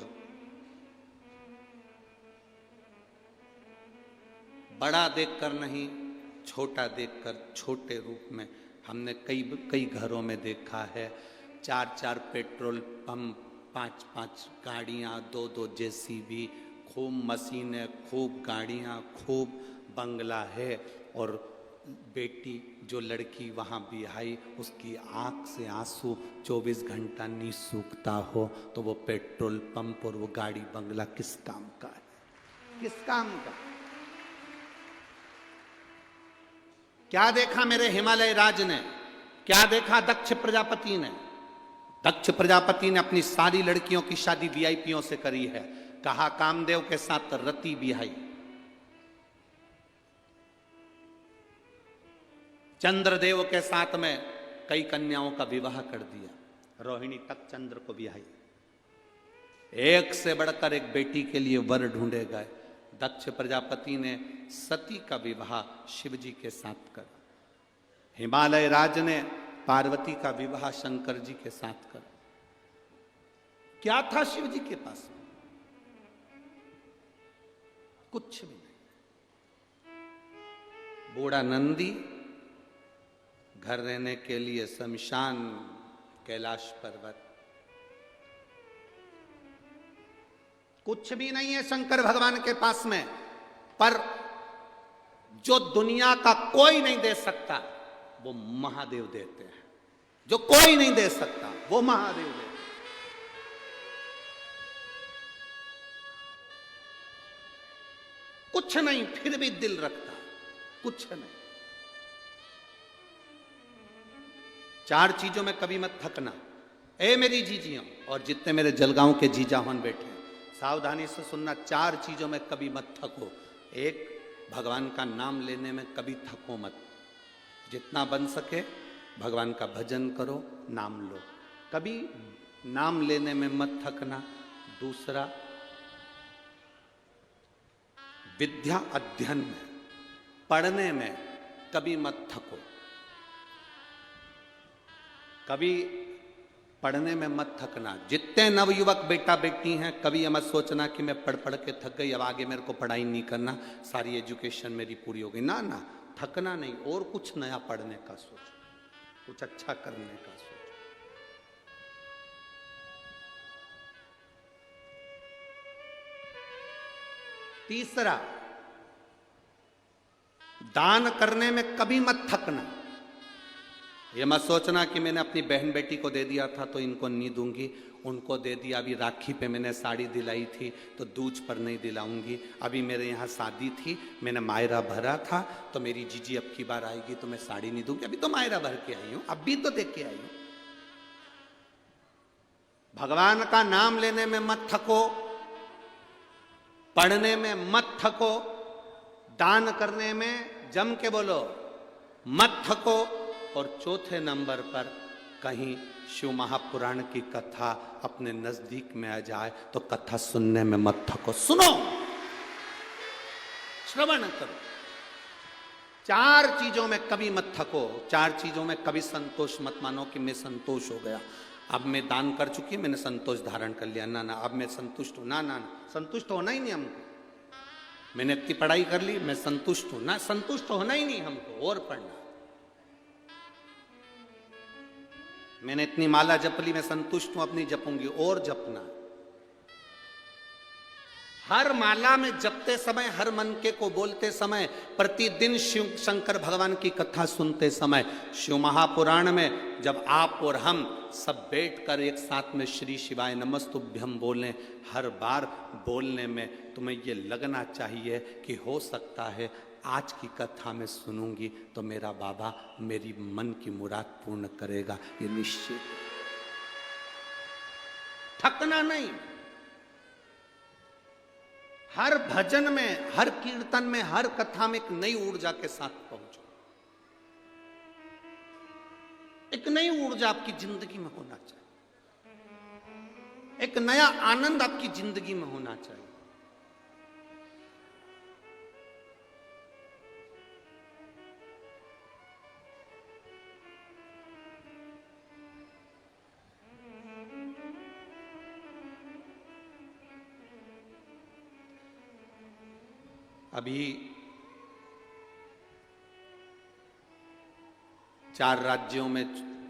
बड़ा देखकर नहीं, छोटा देखकर, छोटे रूप में। हमने कई घरों में देखा है, 4 पेट्रोल पंप, 5 गाड़ियां, 2 जेसीबी, खूब मशीनें, खूब गाड़ियां, खूब बंगला है। और बेटी जो लड़की वहाँ बिहाई, उसकी आँख से आंसू 24 घंटा नहीं सूखता हो तो वो पेट्रोल पंप और वो गाड़ी बंगला किस काम का है? किस काम का? क्या देखा मेरे हिमालय राज ने? क्या देखा दक्ष प्रजापति ने? दक्ष प्रजापति ने अपनी सारी लड़कियों की शादी वीआईपीओं से करी है। कहा कामदेव के साथ रति बिहाई, चंद्रदेव के साथ में कई कन्याओं का विवाह कर दिया, रोहिणी तक चंद्र को बिहाई। एक से बढ़कर एक बेटी के लिए वर ढूंढे गए। दक्ष प्रजापति ने सती का विवाह शिव जी के साथ करा। हिमालय राज ने पार्वती का विवाह शंकर जी के साथ करा। क्या था शिव जी के पास? कुछ भी नहीं। बूढ़ा नंदी घर रहने के लिए शमशान कैलाश पर्वत। कुछ भी नहीं है शंकर भगवान के पास में, पर जो दुनिया का कोई नहीं दे सकता वो महादेव देते हैं। जो कोई नहीं दे सकता वो महादेव देते हैं। कुछ नहीं फिर भी दिल रखता, कुछ नहीं। 4 चीजों में कभी मत थकना। ए मेरी जीजियों और जितने मेरे जलगांव के जीजा होन बैठे हैं, सावधानी से सुनना। 4 चीजों में कभी मत थको। 1, भगवान का नाम लेने में कभी थको मत। जितना बन सके भगवान का भजन करो, नाम लो, कभी नाम लेने में मत थकना। दूसरा, विद्या अध्ययन में, पढ़ने में कभी मत थको। कभी पढ़ने में मत थकना। जितने नवयुवक बेटा बेटी हैं, कभी ये मत सोचना कि मैं पढ़ पढ़ के थक गई, अब आगे मेरे को पढ़ाई नहीं करना, सारी एजुकेशन मेरी पूरी हो गई। ना ना, थकना नहीं। और कुछ नया पढ़ने का सोचो, कुछ अच्छा करने का सोचो। तीसरा, दान करने में कभी मत थकना। ये मत सोचना कि मैंने अपनी बहन बेटी को दे दिया था तो इनको नहीं दूंगी, उनको दे दिया। अभी राखी पे मैंने साड़ी दिलाई थी तो दूज पर नहीं दिलाऊंगी। अभी मेरे यहाँ शादी थी, मैंने मायरा भरा था तो मेरी जीजी अब की बार आएगी तो मैं साड़ी नहीं दूंगी। अभी तो मायरा भर के आई हूं, अब भी तो देख के आई हूं। भगवान का नाम लेने में मत थको, पढ़ने में मत थको, दान करने में जम के बोलो मत थको। और चौथे नंबर पर कहीं शिव महापुराण की कथा अपने नजदीक में आ जाए तो कथा सुनने में मत थको। सुनो, श्रवण करो। 4 चीजों में कभी मत थको। 4 चीजों में कभी संतोष मत मानो कि मैं संतोष हो गया, अब मैं दान कर चुकी, मैंने संतोष धारण कर लिया। ना ना, अब मैं संतुष्ट हूं। ना ना, संतुष्ट होना ही नहीं हमको। मैंने इतनी पढ़ाई कर ली, मैं संतुष्ट हूं ना, संतुष्ट होना ही नहीं हमको, और पढ़ना। मैंने इतनी माला जप ली, मैं संतुष्ट हूं, अपनी जपूंगी, और जपना। हर माला में जपते समय, हर मन के को बोलते समय, प्रतिदिन शिव शंकर भगवान की कथा सुनते समय, शिव महापुराण में जब आप और हम सब बैठकर एक साथ में श्री शिवाय नमस्तुभ्यम बोलें, हर बार बोलने में तुम्हें ये लगना चाहिए कि हो सकता है आज की कथा में सुनूंगी तो मेरा बाबा मेरी मन की मुराद पूर्ण करेगा। ये निश्चित, थकना नहीं। हर भजन में, हर कीर्तन में, हर कथा में एक नई ऊर्जा के साथ पहुंचो। एक नई ऊर्जा आपकी जिंदगी में होना चाहिए। एक नया आनंद आपकी जिंदगी में होना चाहिए। अभी 4 राज्यों में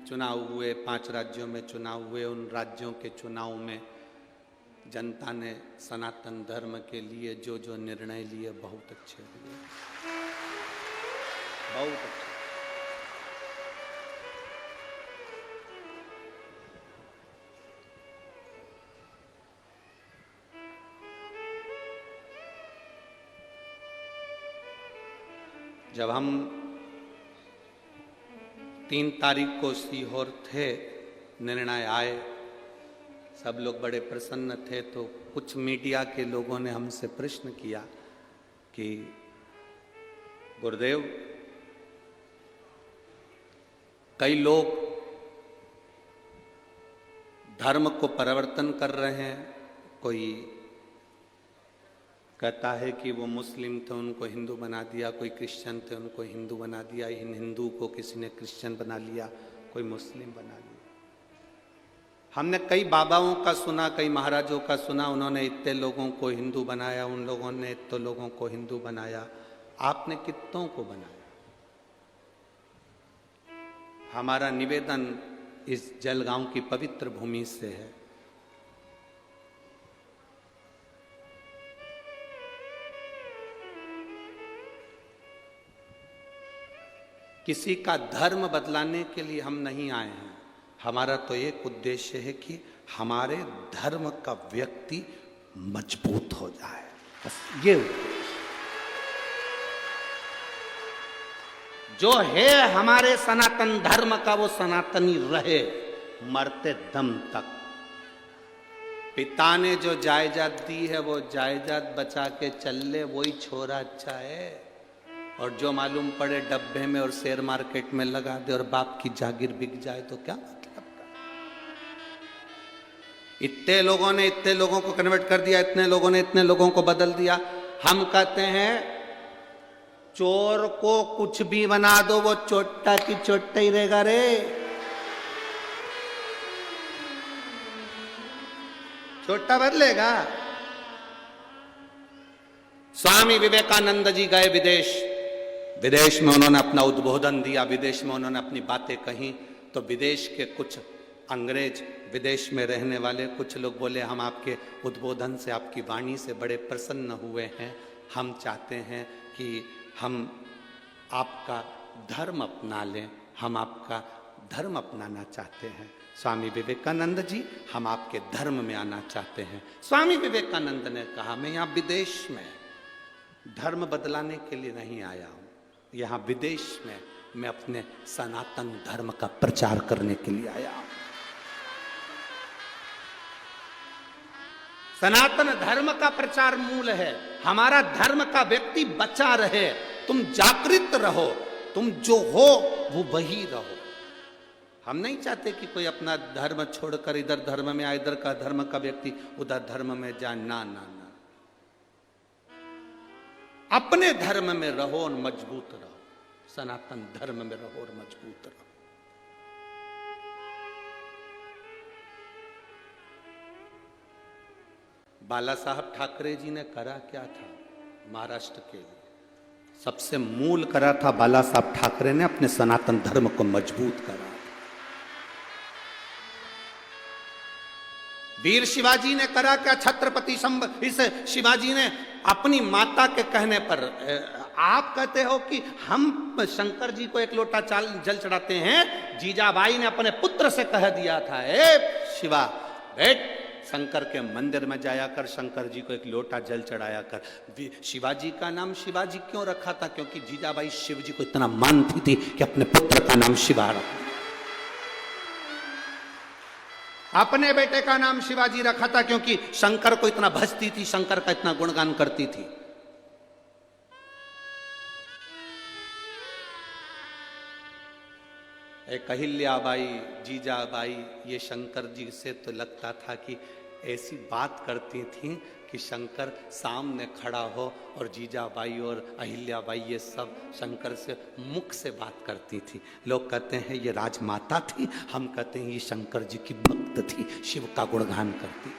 चुनाव हुए, 5 राज्यों में चुनाव हुए। उन राज्यों के चुनाव में जनता ने सनातन धर्म के लिए जो जो निर्णय लिए बहुत अच्छे लिए, बहुत अच्छे। जब हम 3 तारीख को सीहोर थे, निर्णय आए, सब लोग बड़े प्रसन्न थे। तो कुछ मीडिया के लोगों ने हमसे प्रश्न किया कि गुरुदेव, कई लोग धर्म को परिवर्तन कर रहे हैं, कोई कहता है कि वो मुस्लिम थे उनको हिंदू बना दिया, कोई क्रिश्चियन थे उनको हिंदू बना दिया, इन हिंदू को किसी ने क्रिश्चियन बना लिया, कोई मुस्लिम बना लिया। हमने कई बाबाओं का सुना, कई महाराजों का सुना, उन्होंने इतने लोगों को हिंदू बनाया, उन लोगों ने इतने लोगों को हिंदू बनाया। आपने कितनों को बनाया? हमारा निवेदन इस जलगांव की पवित्र भूमि से है। किसी का धर्म बदलाने के लिए हम नहीं आए हैं। हमारा तो एक उद्देश्य है कि हमारे धर्म का व्यक्ति मजबूत हो जाए, बस ये उद्देश्य। जो है हमारे सनातन धर्म का वो सनातनी रहे मरते दम तक। पिता ने जो जायदाद दी है वो जायदाद बचा के चल ले, वही छोरा अच्छा है। और जो मालूम पड़े डब्बे में और शेयर मार्केट में लगा दे और बाप की जागीर बिक जाए तो क्या मतलब का। इतने लोगों ने इतने लोगों को कन्वर्ट कर दिया, इतने लोगों ने इतने लोगों को बदल दिया। हम कहते हैं चोर को कुछ भी बना दो वो चोट्टा की चोट्टा ही रहेगा रे। चोट्टा बदलेगा। स्वामी विवेकानंद जी गए विदेश, विदेश में उन्होंने अपना उद्बोधन दिया, विदेश में उन्होंने अपनी बातें कही। तो विदेश के कुछ अंग्रेज, विदेश में रहने वाले कुछ लोग बोले हम आपके उद्बोधन से, आपकी वाणी से बड़े प्रसन्न हुए हैं। हम चाहते हैं कि हम आपका धर्म अपना लें, हम आपका धर्म अपनाना चाहते हैं। स्वामी विवेकानंद जी हम आपके धर्म में आना चाहते हैं। स्वामी विवेकानंद ने कहा मैं यहाँ विदेश में धर्म बदलाने के लिए नहीं आया हूँ, यहाँ विदेश में मैं अपने सनातन धर्म का प्रचार करने के लिए आया हूँ। सनातन धर्म का प्रचार मूल है। हमारा धर्म का व्यक्ति बचा रहे, तुम जागृत रहो, तुम जो हो वो वही रहो। हम नहीं चाहते कि कोई अपना धर्म छोड़कर इधर धर्म में आए, इधर का धर्म का व्यक्ति उधर धर्म में जाए। ना ना ना, अपने धर्म में रहो और मजबूत रहो, सनातन धर्म में रहो और मजबूत रहो। बाला साहब ठाकरे जी ने करा क्या था महाराष्ट्र के लिए? सबसे मूल करा था बाला साहब ठाकरे ने, अपने सनातन धर्म को मजबूत करा। वीर शिवाजी ने करा क्या? छत्रपति इस शिवाजी ने अपनी माता के कहने पर, आप कहते हो कि हम शंकर जी को एक लोटा जल चढ़ाते हैं, जीजाबाई ने अपने पुत्र से कह दिया था ए शिवा बेट शंकर के मंदिर में जाया कर, शंकर जी को एक लोटा जल चढ़ाया कर। शिवाजी का नाम शिवाजी क्यों रखा था? क्योंकि जीजाबाई शिव जी को इतना मानती थी कि अपने पुत्र का नाम शिवा रखा। अपने बेटे का नाम शिवाजी रखा था क्योंकि शंकर को इतना भजती थी, शंकर का इतना गुणगान करती थी। एक अहिल्याबाई, जीजाबाई, ये शंकर जी से तो लगता था कि ऐसी बात करती थी कि शंकर सामने खड़ा हो, और जीजाबाई और अहिल्याबाई ये सब शंकर से मुख से बात करती थी। लोग कहते हैं ये राजमाता थी, हम कहते हैं ये शंकर जी की भक्त थी, शिव का गुणगान करती थी।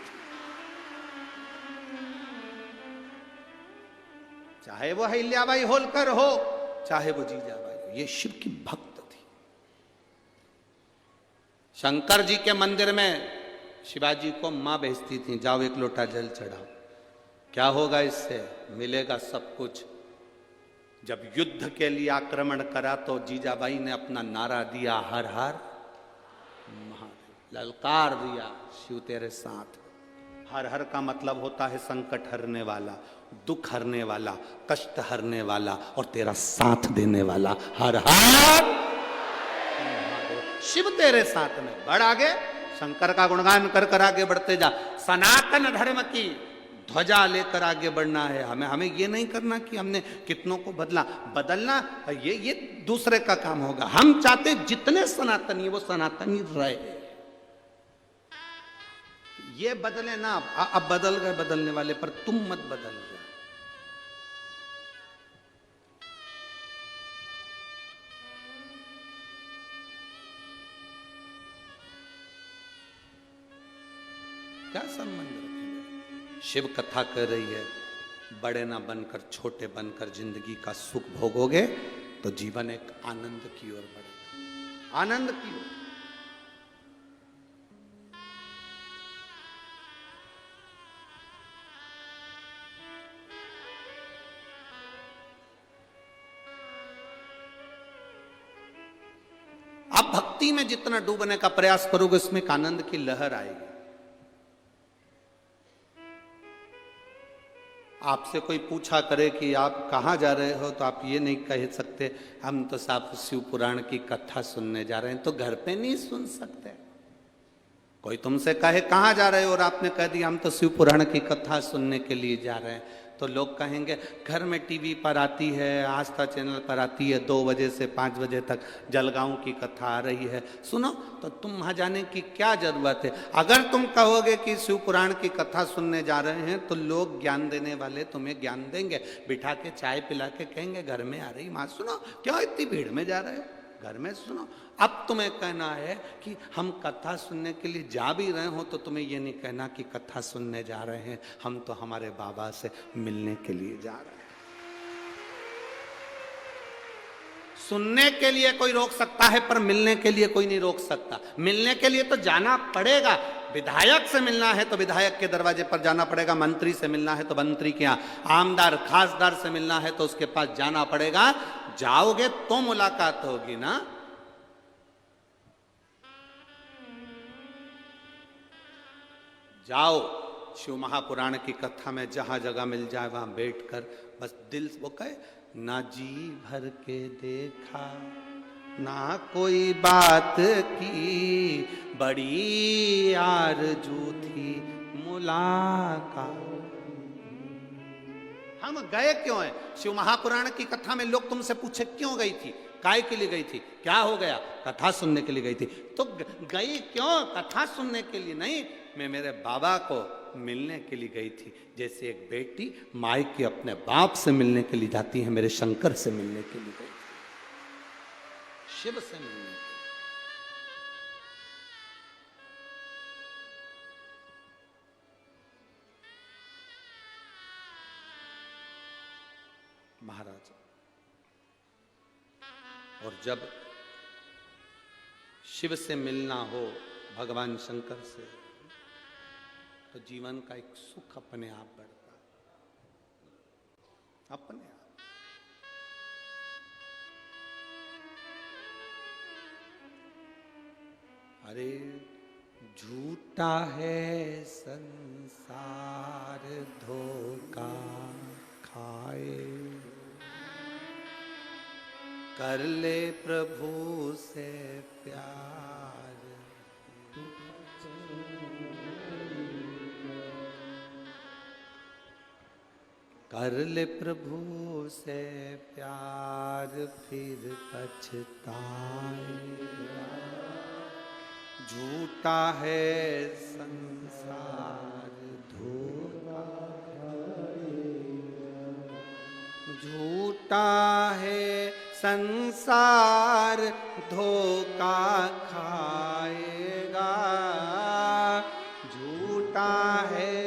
चाहे वो अहिल्याबाई होलकर हो, चाहे वो जीजाबाई हो, ये शिव की भक्त थी। शंकर जी के मंदिर में शिवाजी को मां भेजती थी, जाओ एक लोटा जल चढ़ाओ। क्या होगा इससे? मिलेगा सब कुछ। जब युद्ध के लिए आक्रमण करा तो जीजाबाई ने अपना नारा दिया, हर हर महादेव, ललकार दिया, शिव तेरे साथ। हर हर का मतलब होता है संकट हरने वाला, दुख हरने वाला, कष्ट हरने वाला और तेरा साथ देने वाला। हर हर महादेव, शिव तेरे साथ में। बढ़ आगे, शंकर का गुणगान कर कर आगे बढ़ते जा। सनातन धर्म की ध्वजा लेकर आगे बढ़ना है हमें। हमें ये नहीं करना कि हमने कितनों को बदलना, ये दूसरे का काम होगा। हम चाहते जितने सनातनी वो सनातनी रहे, ये बदले ना। अब बदल गए बदलने वाले, पर तुम मत बदल जाओ। क्या संबंध रखेंगे? शिव कथा कर रही है, बड़े ना बनकर छोटे बनकर जिंदगी का सुख भोगोगे तो जीवन एक आनंद की ओर बढ़ेगा, आनंद की ओर। भक्ति में जितना डूबने का प्रयास करोगे उसमें एक आनंद की लहर आएगी। आपसे कोई पूछा करे कि आप कहाँ जा रहे हो, तो आप ये नहीं कह सकते हम तो साफ शिव पुराण की कथा सुनने जा रहे हैं, तो घर पे नहीं सुन सकते। कोई तुमसे कहे कहाँ जा रहे हो और आपने कह दिया हम तो शिव पुराण की कथा सुनने के लिए जा रहे हैं, तो लोग कहेंगे घर में टीवी पर आती है, आस्था चैनल पर आती है, 2 बजे से 5 बजे तक जलगांव की कथा आ रही है, सुनो। तो तुम वहां जाने की क्या जरूरत है? अगर तुम कहोगे कि शिव पुराण की कथा सुनने जा रहे हैं, तो लोग ज्ञान देने वाले तुम्हें ज्ञान देंगे, बिठा के चाय पिला के कहेंगे घर में आ रही माँ सुनो, क्यों इतनी भीड़ में जा रहे हो, घर में सुनो। अब तुम्हें कहना है कि हम कथा सुनने के लिए जा भी रहे हो, तो तुम्हें ये नहीं कहना कि कथा सुनने जा रहे हैं, हम तो हमारे बाबा से मिलने के लिए जा रहे हैं। सुनने के लिए कोई रोक सकता है, पर मिलने के लिए कोई नहीं रोक सकता। मिलने के लिए तो जाना पड़ेगा। विधायक से मिलना है तो विधायक के दरवाजे पर जाना पड़ेगा, मंत्री से मिलना है तो मंत्री के यहाँ, आमदार खासदार से मिलना है तो उसके पास जाना पड़ेगा। जाओगे तो मुलाकात होगी ना। जाओ शिव महापुराण की कथा में जहां जगह मिल जाए वहां बैठकर बस दिल वो कहे, ना जी भर के देखा ना कोई बात की, बड़ी आरज़ू थी मुलाकात। हम गए क्यों हैं? शिव महापुराण की कथा में लोग तुमसे पूछे क्यों गई थी, काय के लिए गई थी, क्या हो गया? कथा सुनने के लिए गई थी। तो गई क्यों? कथा सुनने के लिए नहीं, मैं मेरे बाबा को मिलने के लिए गई थी। जैसे एक बेटी माई के अपने बाप से मिलने के लिए जाती है, मेरे शंकर से मिलने के लिए गई थी, शिव से मिलने के लिए। महाराज, और जब शिव से मिलना हो, भगवान शंकर से, तो जीवन का एक सुख अपने आप बढ़ता है, अपने आप। अरे झूठा है संसार धोखा खाए, कर ले प्रभु से प्यार, कर ले प्रभु से प्यार फिर पछताएगा। झूठा है संसार धोखा खाएगा, झूठा है संसार धोखा खाएगा, झूठा है।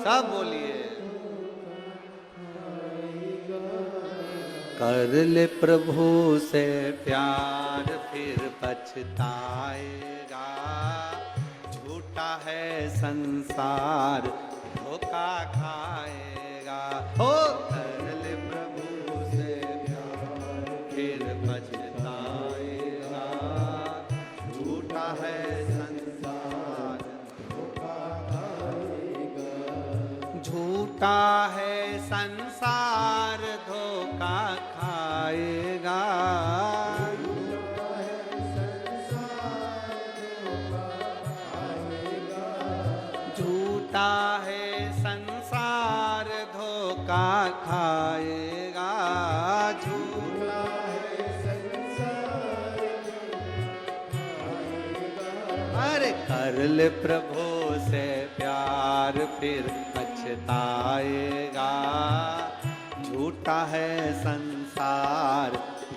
सब बोलिए, कर ले प्रभु से प्यार फिर पछताएगा, झूठा है संसार धोखा खाएगा। हो कर ले प्रभु से प्यार फिर पछताएगा, झूठा है संसार धोखा खाएगा, झूठा है संसार धोखा खाएगा, झूठा है संसार धोखा खाएगा, झूठा है संसार खाएगा। अरे कर ले प्रभु से प्यार फिर पछताएगा, झूठा है संसार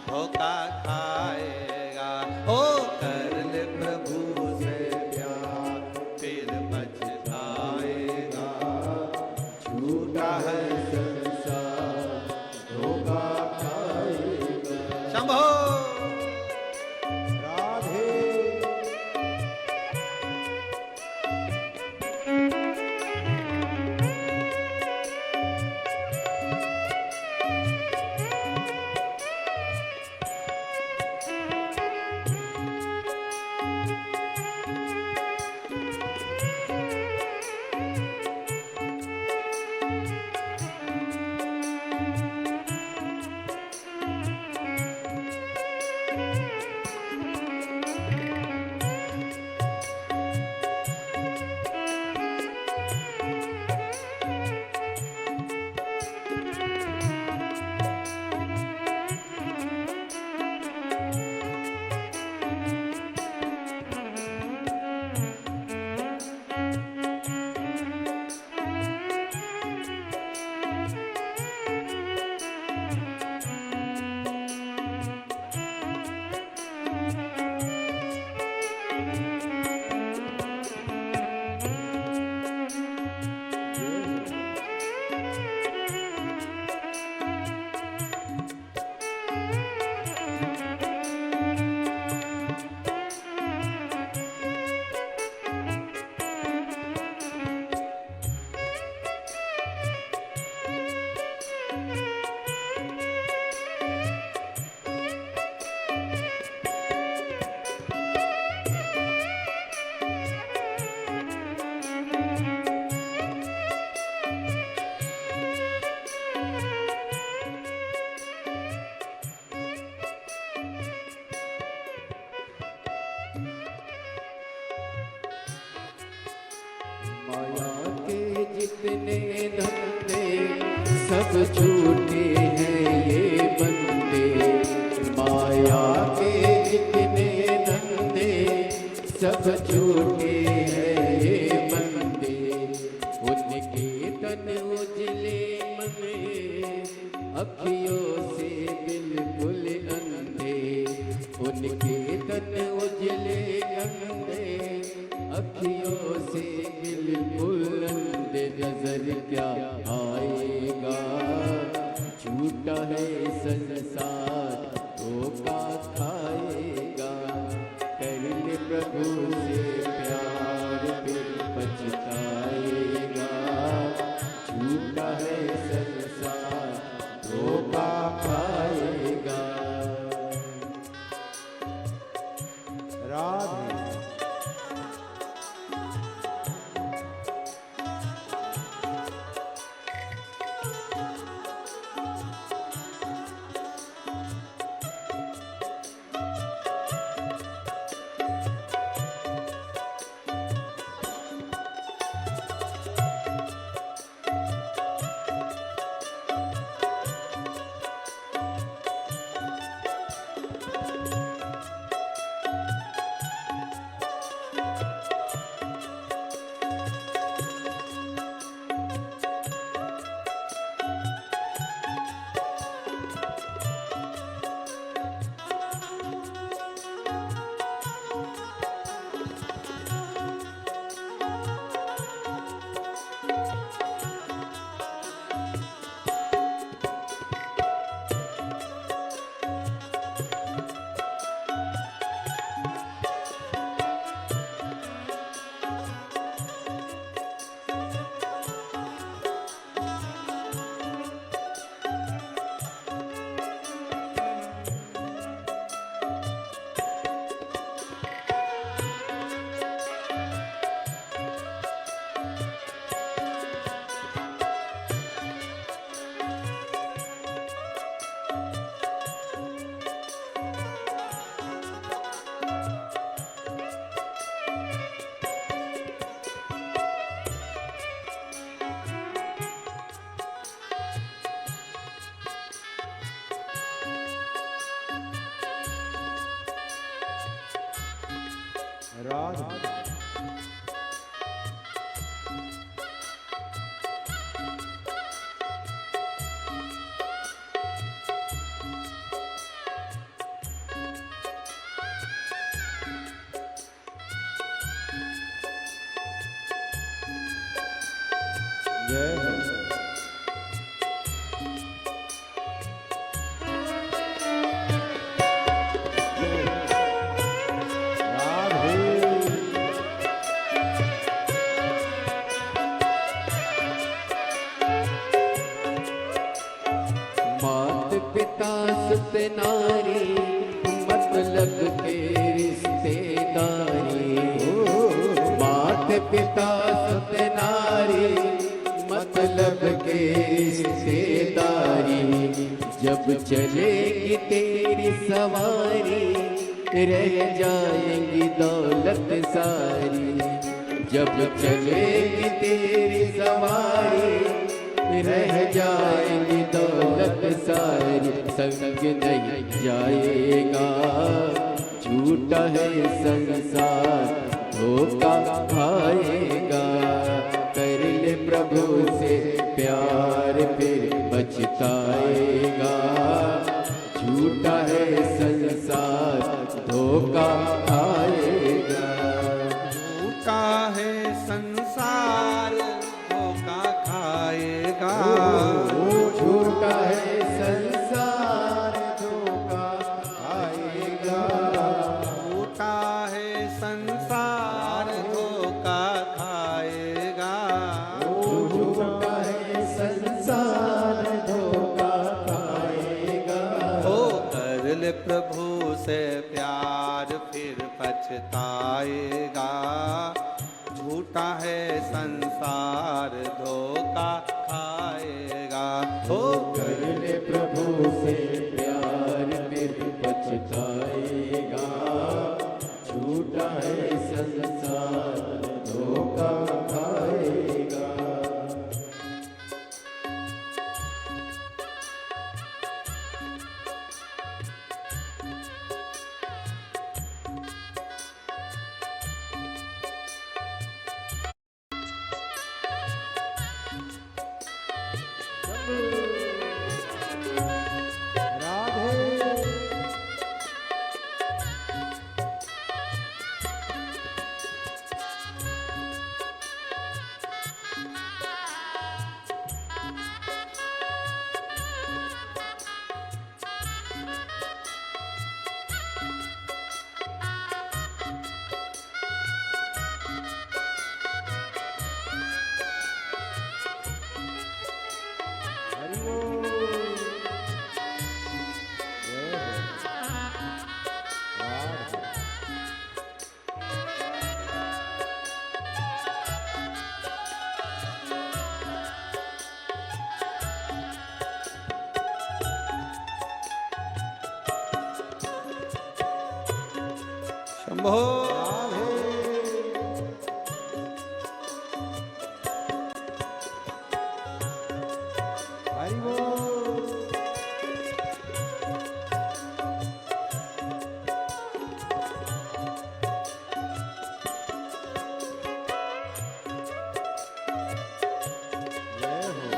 धोखा खाएगा। ओ कर ले प्रभु से प्यार फिर पछताएगा, झूठा है संसार धोखा खाएगा। शंभो राधे। सब झूठे हैं ये बंदे, माया के जितने धंधे सब झूठे हैं ये बंदे। उनके तन उजले मन अखियों से बिल्कुल अंधे, उनके तन उजले अंधे अखियों से बिल्कुल अंधे। नजर क्या आएगा, झूठा है संसार धोखा खाएगा। कर ले प्रभु से प्यार फिर पछताएगा, झूठा है संसार धोखा खाएगा। राधे राधे जय हो। मात पिता सुत नारी मतलब के रिश्तेदारी, मात पिता सुत नारी मतलब के रिश्तेदारी। जब चलेगी तेरी सवारी रह जाएंगी दौलत सारी, जब चलेगी तेरी सवारी रह जाएगी दौलत सारी। संग नहीं जाएगा, झूठा है संसार धोखा खाएगा। कर ले प्रभु से प्यार फिर पछताएगा, झूठा है संसार धोखा खाएगा। झूठा है संसार धोखा खाएगा, झूठा है संसार धोखा खाएगा, झूठा है संसार धोखा खाएगा, झूठा है संसार धोखा खाएगा। ओ कर ले प्रभु से प्यार फिर पछताएगा, झूठा है संसार धोखा खाएगा। ओ कर ले प्रभु से प्यार फिर पछताएगा, झूठा है संसार धोखा खाएगा। राधे हरि बोल जय हो राधे शंभो हरि बोल जय हो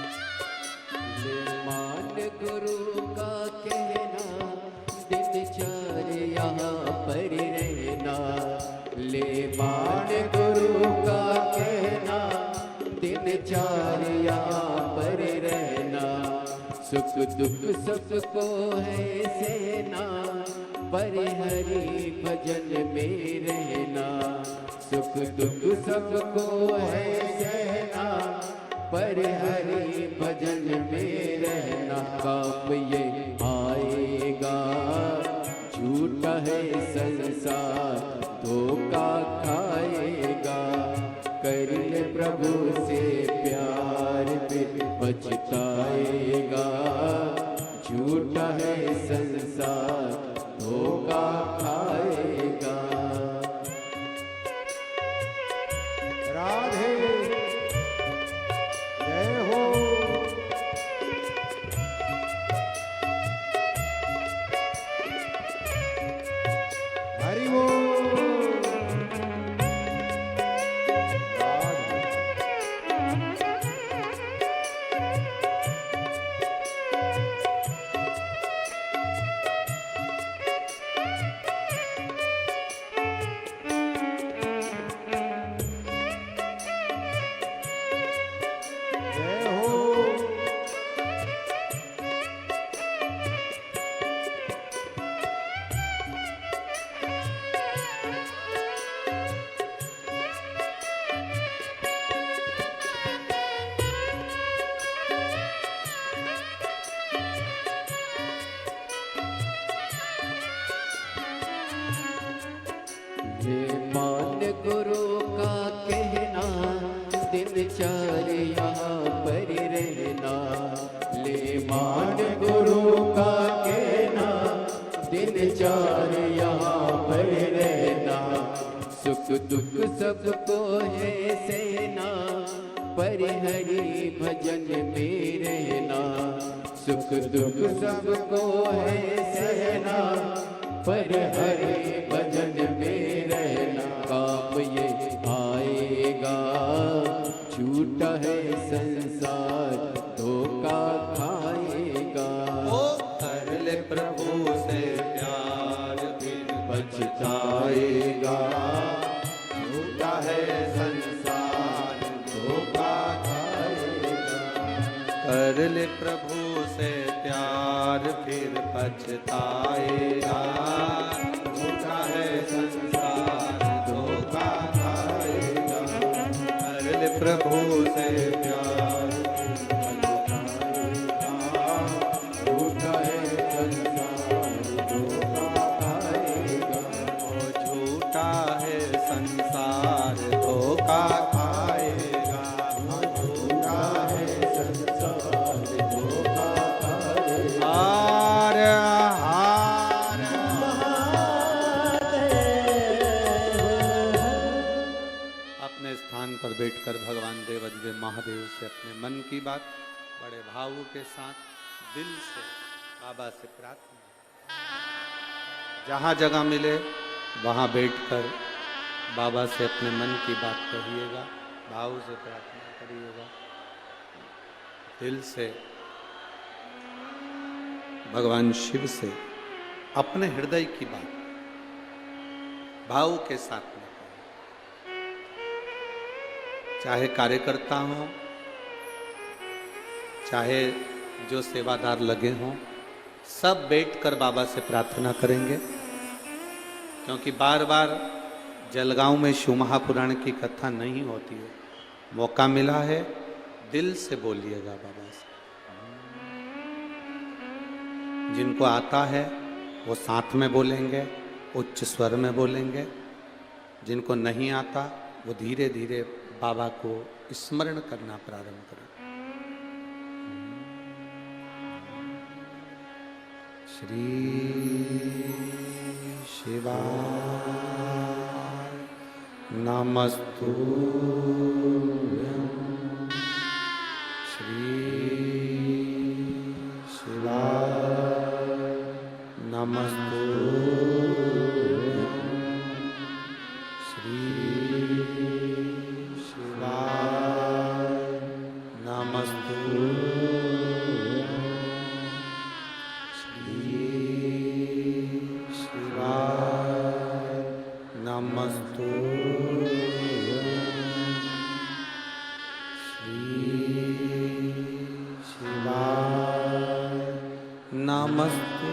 ले मान गुरु का कहना दिनचर्या पर रहना ले मान गुरु का कहना दिनचर्या पर रहना सुख दुख सबको है सहना पर हरि भजन में रहना सुख दुख सबको है सहना पर हरि भजन में रहना पाप ये आएगा झूठा है संसार धोखा खाएगा कर ले प्रभु से प्यार फिर पछताएगा झूठा है संसार धोखा खाएगा राधे जय हो हरि बोल राधे जय हो ले मान गुरु का कहना दिनचर्या पर रहना ले मान गुरु का कहना दिनचर्या पर रहना सुख दुख सबको है सहना पर हरि भजन में रहना सुख दुख सबको है सहना पर हरि भजन में रहना काम ये आएगा झूठा है संसार धोखा खाएगा ओ कर ले प्रभु से प्यार फिर पछताएगा झूठा है संसार धोखा खाएगा कर ले प्रभु से प्यार फिर पछताएगा झूठा है संसार धोखा खाएगा कर ले प्रभु से प्यार झूठा है संसार धोखा खाएगा ओ झूठा है संसार धोखा खाएगा झूठा है संसार धोखा खाएगा हार हार अपने स्थान पर महादेव से अपने मन की बात बड़े भाव के साथ दिल से बाबा से प्रार्थना, जहाँ जगह मिले वहाँ बैठकर बाबा से अपने मन की बात कहिएगा, भाव से प्रार्थना करिएगा, दिल से भगवान शिव से अपने हृदय की बात भाव के साथ में, चाहे कार्यकर्ता हो, चाहे जो सेवादार लगे हों, सब बैठकर बाबा से प्रार्थना करेंगे। क्योंकि बार बार जलगांव में शिव महापुराण की कथा नहीं होती है, मौका मिला है, दिल से बोलिएगा बाबा से। जिनको आता है वो साथ में बोलेंगे, उच्च स्वर में बोलेंगे, जिनको नहीं आता वो धीरे धीरे बाबा को स्मरण करना प्रारंभ करें। श्री शिवाय नमस्तुभ्यं, श्री शिवाय नमस्तुभ्यं, श्री शिवाय नमस्तुभ्यं, श्री शिवाय नमस्तुभ्यं, श्री शिवाय नमस्तुभ्यं।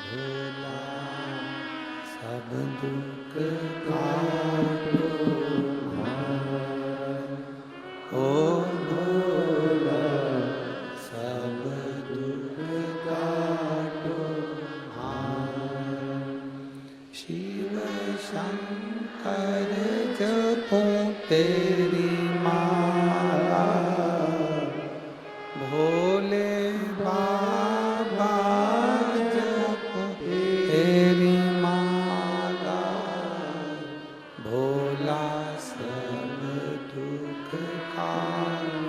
भोला सब दुख काटो ओ भोला सब दुख काटो शिव शंकर जपो तेरी माला, भोले बाबा जपो तेरी माला, भोला सब दुख काटो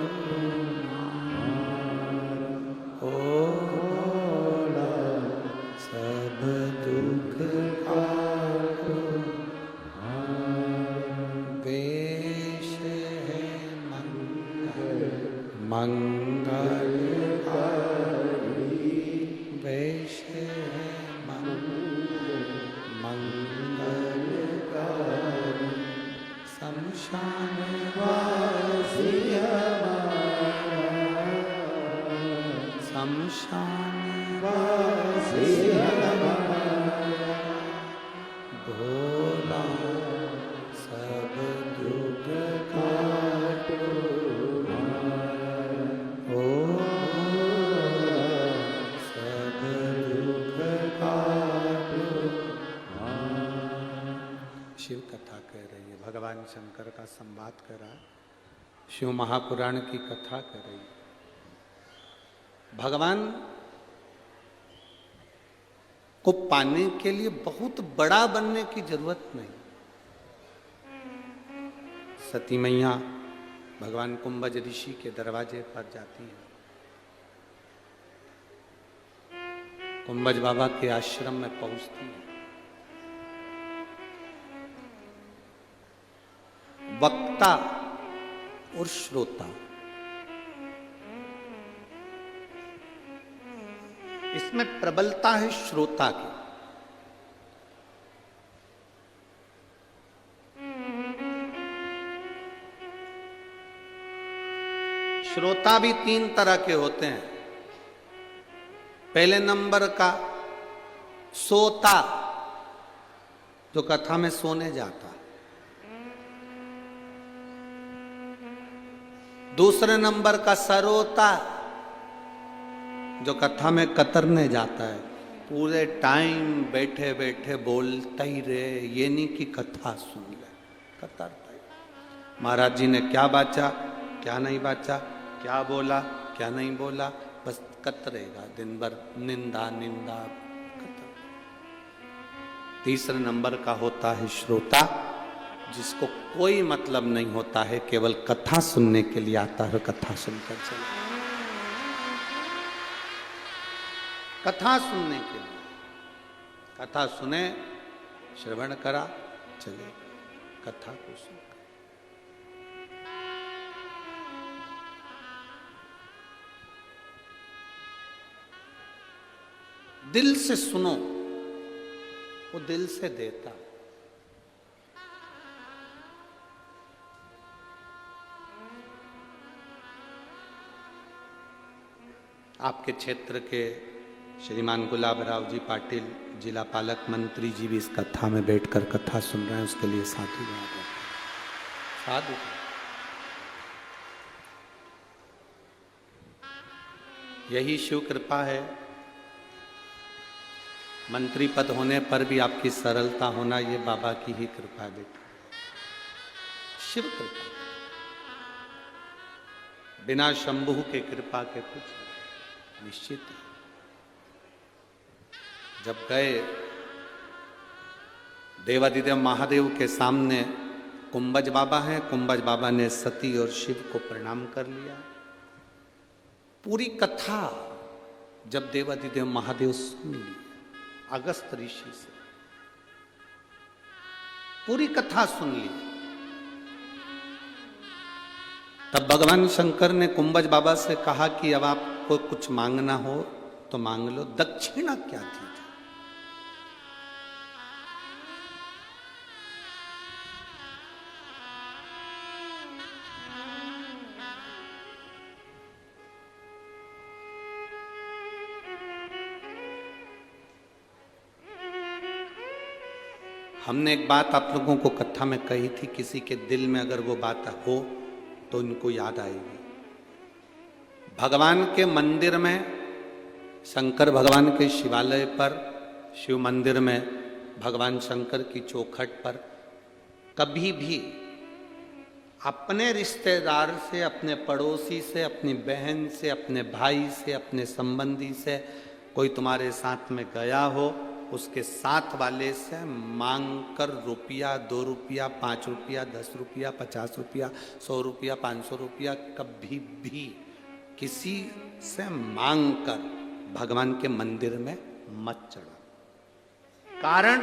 ओ भोला सब दुख काटो। वेश है मंगल वेश है मंगलकारी, शमशान वासी शमशान वासी भोला सब दुख काटो ओ भोला सब दुख काटो। शिव कथा कह रही है, भगवान शंकर का संवाद कर रहा है, शिव महापुराण की कथा कर रही है। भगवान को पाने के लिए बहुत बड़ा बनने की जरूरत नहीं। सती मैया भगवान कुंभज ऋषि के दरवाजे पर जाती है, कुंभज बाबा के आश्रम में पहुंचती है। वक्ता और श्रोता, इसमें प्रबलता है श्रोता की। श्रोता भी तीन तरह के होते हैं। पहले नंबर का सोता, जो कथा में सोने जाता। दूसरे नंबर का सरोता, जो कथा में कतरने जाता है, पूरे टाइम बैठे बैठे बोलता ही रहे, ये नहीं कि कथा सुन ले, कतरता ही। महाराज जी ने क्या बाचा, क्या नहीं बाचा, क्या बोला, क्या नहीं बोला, बस कतरेगा दिन भर, निंदा निंदा कतर। तीसरे नंबर का होता है श्रोता, जिसको कोई मतलब नहीं होता है, केवल कथा सुनने के लिए आता है, कथा सुनकर चले। कथा सुनने के लिए, कथा सुने, श्रवण करा, चले कथा को सुन। दिल से सुनो, वो दिल से देता। आपके क्षेत्र के श्रीमान गुलाब राव जी पाटिल जिला पालक मंत्री जी भी इस कथा में बैठकर कथा सुन रहे हैं, उसके लिए साधुवाद है, साधु। यही शिव कृपा है। मंत्री पद होने पर भी आपकी सरलता होना, ये बाबा की ही कृपा है बेटा, शिव कृपा। बिना शंभु के कृपा के कुछ निश्चित है। जब गए देवादिदेव महादेव के सामने, कुंभज बाबा हैं, कुंभज बाबा ने सती और शिव को प्रणाम कर लिया। पूरी कथा जब देवादिदेव महादेव सुन ली अगस्त ऋषि से, पूरी कथा सुन ली, तब भगवान शंकर ने कुंभज बाबा से कहा कि अब आपको कुछ मांगना हो तो मांग लो। दक्षिणा क्या थी? हमने एक बात आप लोगों को कथा में कही थी, किसी के दिल में अगर वो बात हो तो इनको याद आएगी। भगवान के मंदिर में, शंकर भगवान के शिवालय पर, शिव मंदिर में भगवान शंकर की चौखट पर कभी भी अपने रिश्तेदार से, अपने पड़ोसी से, अपनी बहन से, अपने भाई से, अपने संबंधी से कोई तुम्हारे साथ में गया हो, उसके साथ वाले से मांग कर रुपया, 2 रुपया, 5 रुपया, 10 रुपया, 50 रुपया, 100 रुपया, 500 रुपया कभी भी किसी से मांग कर भगवान के मंदिर में मत चढ़ा। कारण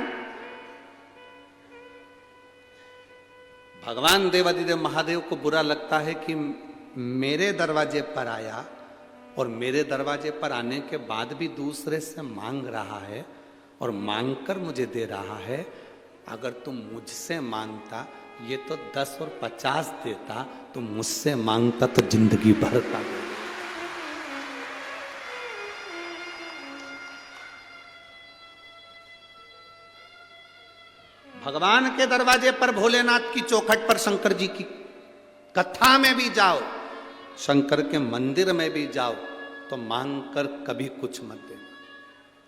भगवान देवादिदेव महादेव को बुरा लगता है कि मेरे दरवाजे पर आया और मेरे दरवाजे पर आने के बाद भी दूसरे से मांग रहा है और मांगकर मुझे दे रहा है। अगर तुम मुझसे मांगता ये तो 10 और 50 देता, तुम मुझसे मांगता तो जिंदगी भर का देता। भगवान के दरवाजे पर, भोलेनाथ की चौखट पर, शंकर जी की कथा में भी जाओ, शंकर के मंदिर में भी जाओ तो मांग कर कभी कुछ मत देना।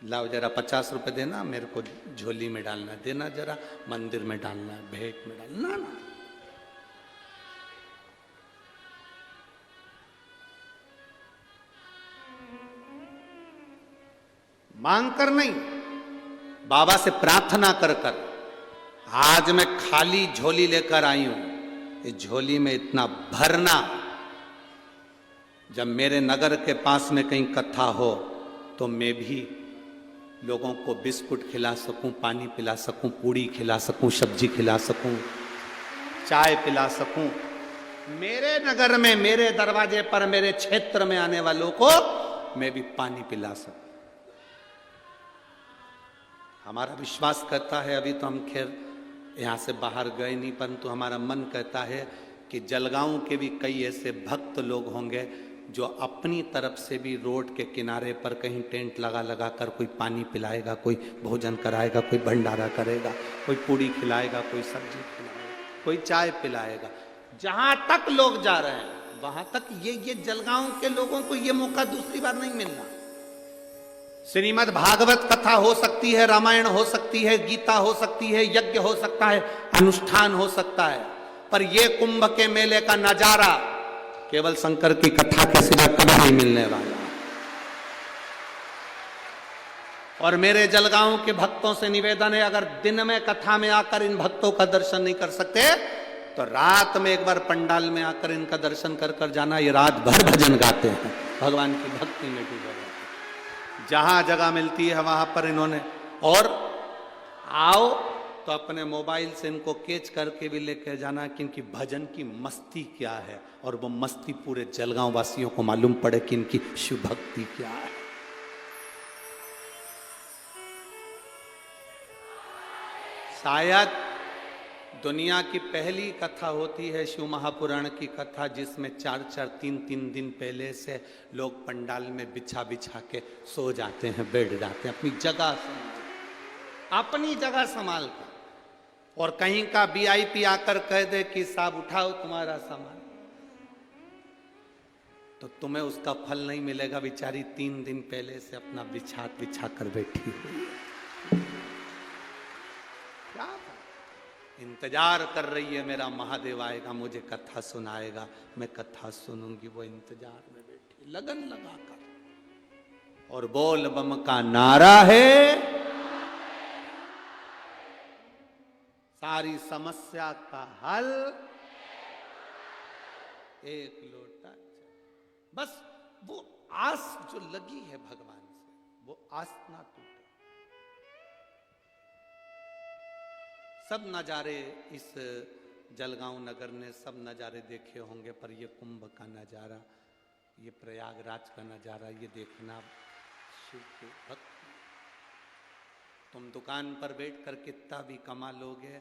लाओ जरा 50 रुपए देना, मेरे को झोली में डालना, देना जरा मंदिर में डालना, भेंट में डालना, ना। मांग कर नहीं, बाबा से प्रार्थना कर कर। आज मैं खाली झोली लेकर आई हूं, इस झोली में इतना भरना, जब मेरे नगर के पास में कहीं कथा हो तो मैं भी लोगों को बिस्कुट खिला सकूं, पानी पिला सकूं, पूड़ी खिला सकूं, सब्जी खिला सकूं, चाय पिला सकूं। मेरे नगर में, मेरे दरवाजे पर, मेरे क्षेत्र में आने वालों को मैं भी पानी पिला सकूं। हमारा विश्वास कहता है, अभी तो हम खैर यहाँ से बाहर गए नहीं, परंतु हमारा मन कहता है कि जलगांव के भी कई ऐसे भक्त लोग होंगे जो अपनी तरफ से भी रोड के किनारे पर कहीं टेंट लगा लगा कर कोई पानी पिलाएगा, कोई भोजन कराएगा, कोई भंडारा करेगा, कोई पूड़ी खिलाएगा, कोई सब्जी खिलाएगा, कोई चाय पिलाएगा। जहां तक लोग जा रहे हैं वहां तक ये जलगांव के लोगों को ये मौका दूसरी बार नहीं मिलना। श्रीमद् भागवत कथा हो सकती है, रामायण हो सकती है, गीता हो सकती है, यज्ञ हो सकता है, अनुष्ठान हो सकता है, पर यह कुंभ के मेले का नजारा केवल शंकर की कथा के सिवा कभी नहीं मिलने वाला। और मेरे जलगांव के भक्तों से निवेदन है, अगर दिन में कथा में आकर इन भक्तों का दर्शन नहीं कर सकते तो रात में एक बार पंडाल में आकर इनका दर्शन कर कर जाना। ये रात भर भजन गाते हैं, भगवान की भक्ति में डूबे रहते हैं। जहां जगह मिलती है वहां पर इन्होंने, और आओ तो अपने मोबाइल से इनको कैच करके भी लेके जाना कि इनकी भजन की मस्ती क्या है, और वो मस्ती पूरे जलगांव वासियों को मालूम पड़े कि इनकी शिव भक्ति क्या है। शायद दुनिया की पहली कथा होती है शिव महापुराण की कथा, जिसमें 4-4, 3-3 दिन पहले से लोग पंडाल में बिछा बिछा के सो जाते हैं, बैठ जाते हैं अपनी जगह संभाल कर, और कहीं का वीआईपी आकर कह दे कि साहब उठाओ तुम्हारा सामान, तो तुम्हें उसका फल नहीं मिलेगा। बेचारी 3 दिन पहले से अपना बिछा कर बैठी हुई है, क्या इंतजार कर रही है, मेरा महादेव आएगा, मुझे कथा सुनाएगा, मैं कथा सुनूंगी। वो इंतजार में बैठी लगन लगाकर, और बोल बम का नारा है, सारी समस्या का हल एक लोटा चाय। बस वो आस जो लगी है भगवान से, वो आस ना टूटे। सब नजारे इस जलगांव नगर ने सब नजारे देखे होंगे, पर ये कुंभ का नजारा, ये प्रयागराज का नजारा, ये देखना शिव के भक्त। तुम दुकान पर बैठकर कितना भी कमा लोगे,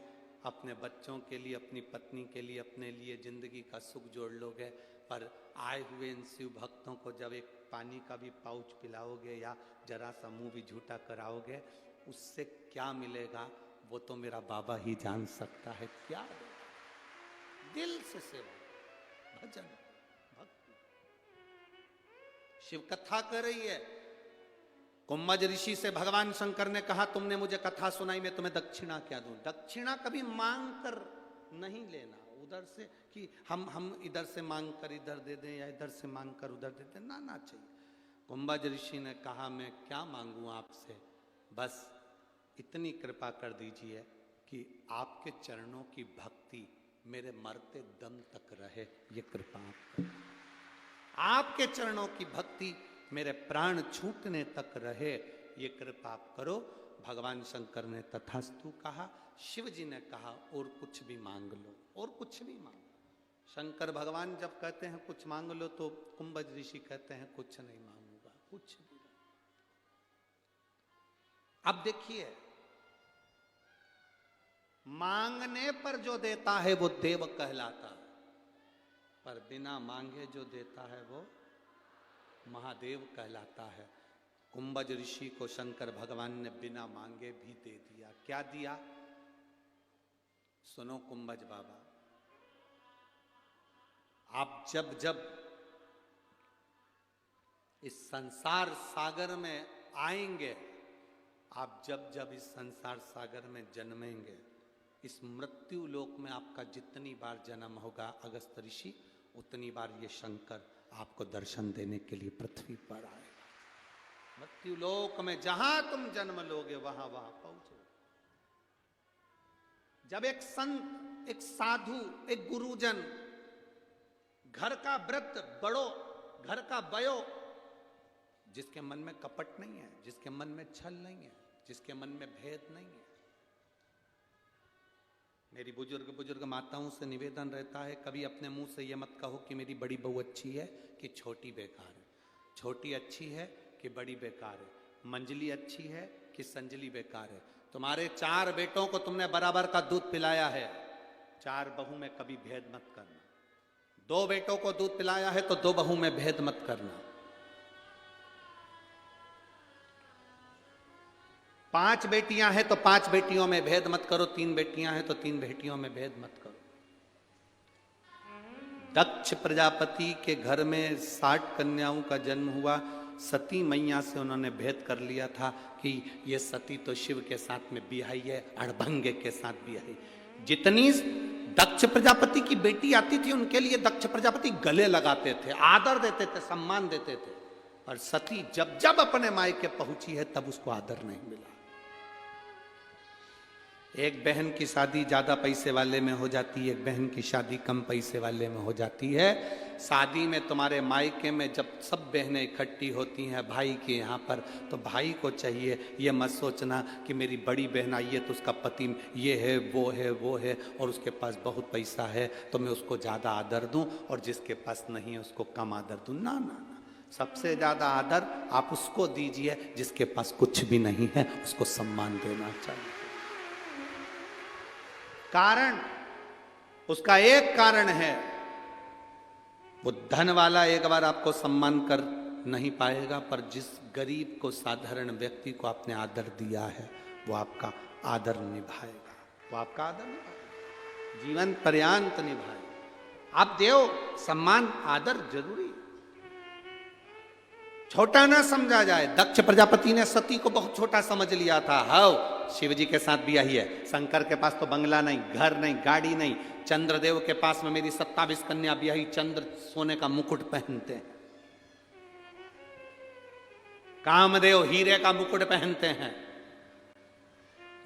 अपने बच्चों के लिए, अपनी पत्नी के लिए, अपने लिए जिंदगी का सुख जोड़ लोगे, पर आए हुए इन शिव भक्तों को जब एक पानी का भी पाउच पिलाओगे या जरा सा मुंह भी झूठा कराओगे, उससे क्या मिलेगा वो तो मेरा बाबा ही जान सकता है। क्या दिल से सेवा, भजन, भक्ति। शिव कथा कर रही है। कुंभज ऋषि से भगवान शंकर ने कहा, तुमने मुझे कथा सुनाई, मैं तुम्हें दक्षिणा क्या दूं? दक्षिणा कभी मांग कर नहीं लेना, उधर से कि हम इधर से मांग कर इधर दे दें या इधर से मांग कर उधर दे दें, ना चाहिए। कुंभज ऋषि ने कहा, मैं क्या मांगूं आपसे, बस इतनी कृपा कर दीजिए कि आपके चरणों की भक्ति मेरे मरते दम तक रहे, ये कृपा आप करें। आपके चरणों की भक्ति मेरे प्राण छूटने तक रहे, ये कृपा आप करो। भगवान शंकर ने तथास्तु कहा। शिव जी ने कहा, और कुछ भी मांग लो, और कुछ भी मांगो। शंकर भगवान जब कहते हैं कुछ मांग लो, तो कुंभज ऋषि कहते हैं कुछ नहीं मांगूंगा, कुछ भी। अब देखिए, मांगने पर जो देता है वो देव कहलाता है, पर बिना मांगे जो देता है वो महादेव कहलाता है। कुंभज ऋषि को शंकर भगवान ने बिना मांगे भी दे दिया। क्या दिया? सुनो कुंभज बाबा, आप जब जब इस संसार सागर में आएंगे, आप जब जब इस संसार सागर में जन्मेंगे, इस मृत्यु लोक में आपका जितनी बार जन्म होगा अगस्त ऋषि, उतनी बार ये शंकर आपको दर्शन देने के लिए पृथ्वी पर आएगा। मृत्यु लोक में जहां तुम जन्म लोगे वहां पहुंचो। जब एक संत, एक साधु, एक गुरुजन, घर का वृद्ध, बड़ो, घर का बयो, जिसके मन में कपट नहीं है, जिसके मन में छल नहीं है, जिसके मन में भेद नहीं है। मेरी बुजुर्ग माताओं से निवेदन रहता है, कभी अपने मुंह से ये मत कहो कि मेरी बड़ी बहू अच्छी है कि छोटी बेकार है, छोटी अच्छी है कि बड़ी बेकार है, मंजली अच्छी है कि संजली बेकार है। तुम्हारे 4 बेटों को तुमने बराबर का दूध पिलाया है, 4 बहू में कभी भेद मत करना। 2 बेटों को दूध पिलाया है तो 2 बहू में भेद मत करना। 5 बेटियां हैं तो 5 बेटियों में भेद मत करो, 3 बेटियां हैं तो 3 बेटियों में भेद मत करो। दक्ष प्रजापति के घर में 60 कन्याओं का जन्म हुआ। सती मैया से उन्होंने भेद कर लिया था कि ये सती तो शिव के साथ में बिहाई है, अड़भंगे के साथ बिहाई। जितनी दक्ष प्रजापति की बेटी आती थी उनके लिए दक्ष प्रजापति गले लगाते थे, आदर देते थे, सम्मान देते थे। और सती जब जब अपने मायके पहुंची है तब उसको आदर नहीं मिला। एक बहन की शादी ज्यादा पैसे वाले में हो जाती है, एक बहन की शादी कम पैसे वाले में हो जाती है। शादी में तुम्हारे मायके में जब सब बहनें इकट्ठी होती हैं भाई के यहाँ पर, तो भाई को चाहिए ये मत सोचना कि मेरी बड़ी बहन आई है तो उसका पति ये है वो है और उसके पास बहुत पैसा है तो मैं उसको ज़्यादा आदर दूं, और जिसके पास नहीं है उसको कम आदर दूं। ना ना ना, सबसे ज़्यादा आदर आप उसको दीजिए जिसके पास कुछ भी नहीं है, उसको सम्मान देना चाहिए। कारण उसका एक कारण है, वो धन वाला एक बार आपको सम्मान कर नहीं पाएगा, पर जिस गरीब को, साधारण व्यक्ति को आपने आदर दिया है वो आपका आदर निभाएगा, वो आपका आदर निभाएगा, जीवन पर्यंत निभाएगा। आप देव सम्मान आदर जरूरी, छोटा ना समझा जाए। दक्ष प्रजापति ने सती को बहुत छोटा समझ लिया था। हाँ, शिव जी के साथ भी यही है। शंकर के पास तो बंगला नहीं, घर नहीं, गाड़ी नहीं। चंद्रदेव के पास में मेरी 27 कन्या ब्याही, चंद्र सोने का मुकुट पहनते हैं। कामदेव हीरे का मुकुट पहनते हैं।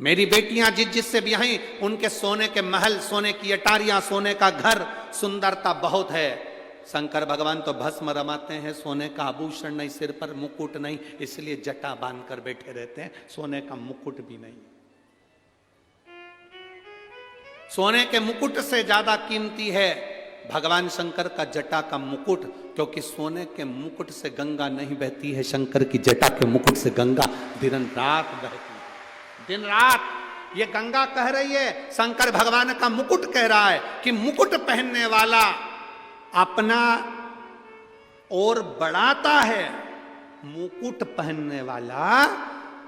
मेरी बेटियां जिससे ब्याही उनके सोने के महल, सोने की अटारियां, सोने का घर, सुंदरता बहुत है। शंकर भगवान तो भस्म रमाते हैं, सोने का आभूषण नहीं, सिर पर मुकुट नहीं, इसलिए जटा बांध कर बैठे रहते हैं, सोने का मुकुट भी नहीं। सोने के मुकुट से ज्यादा कीमती है भगवान शंकर का जटा का मुकुट, क्योंकि सोने के मुकुट से गंगा नहीं बहती है, शंकर की जटा के मुकुट से गंगा दिन रात बहती है। दिन रात ये गंगा कह रही है, शंकर भगवान का मुकुट कह रहा है कि मुकुट पहनने वाला अपना और बढ़ाता है, मुकुट पहनने वाला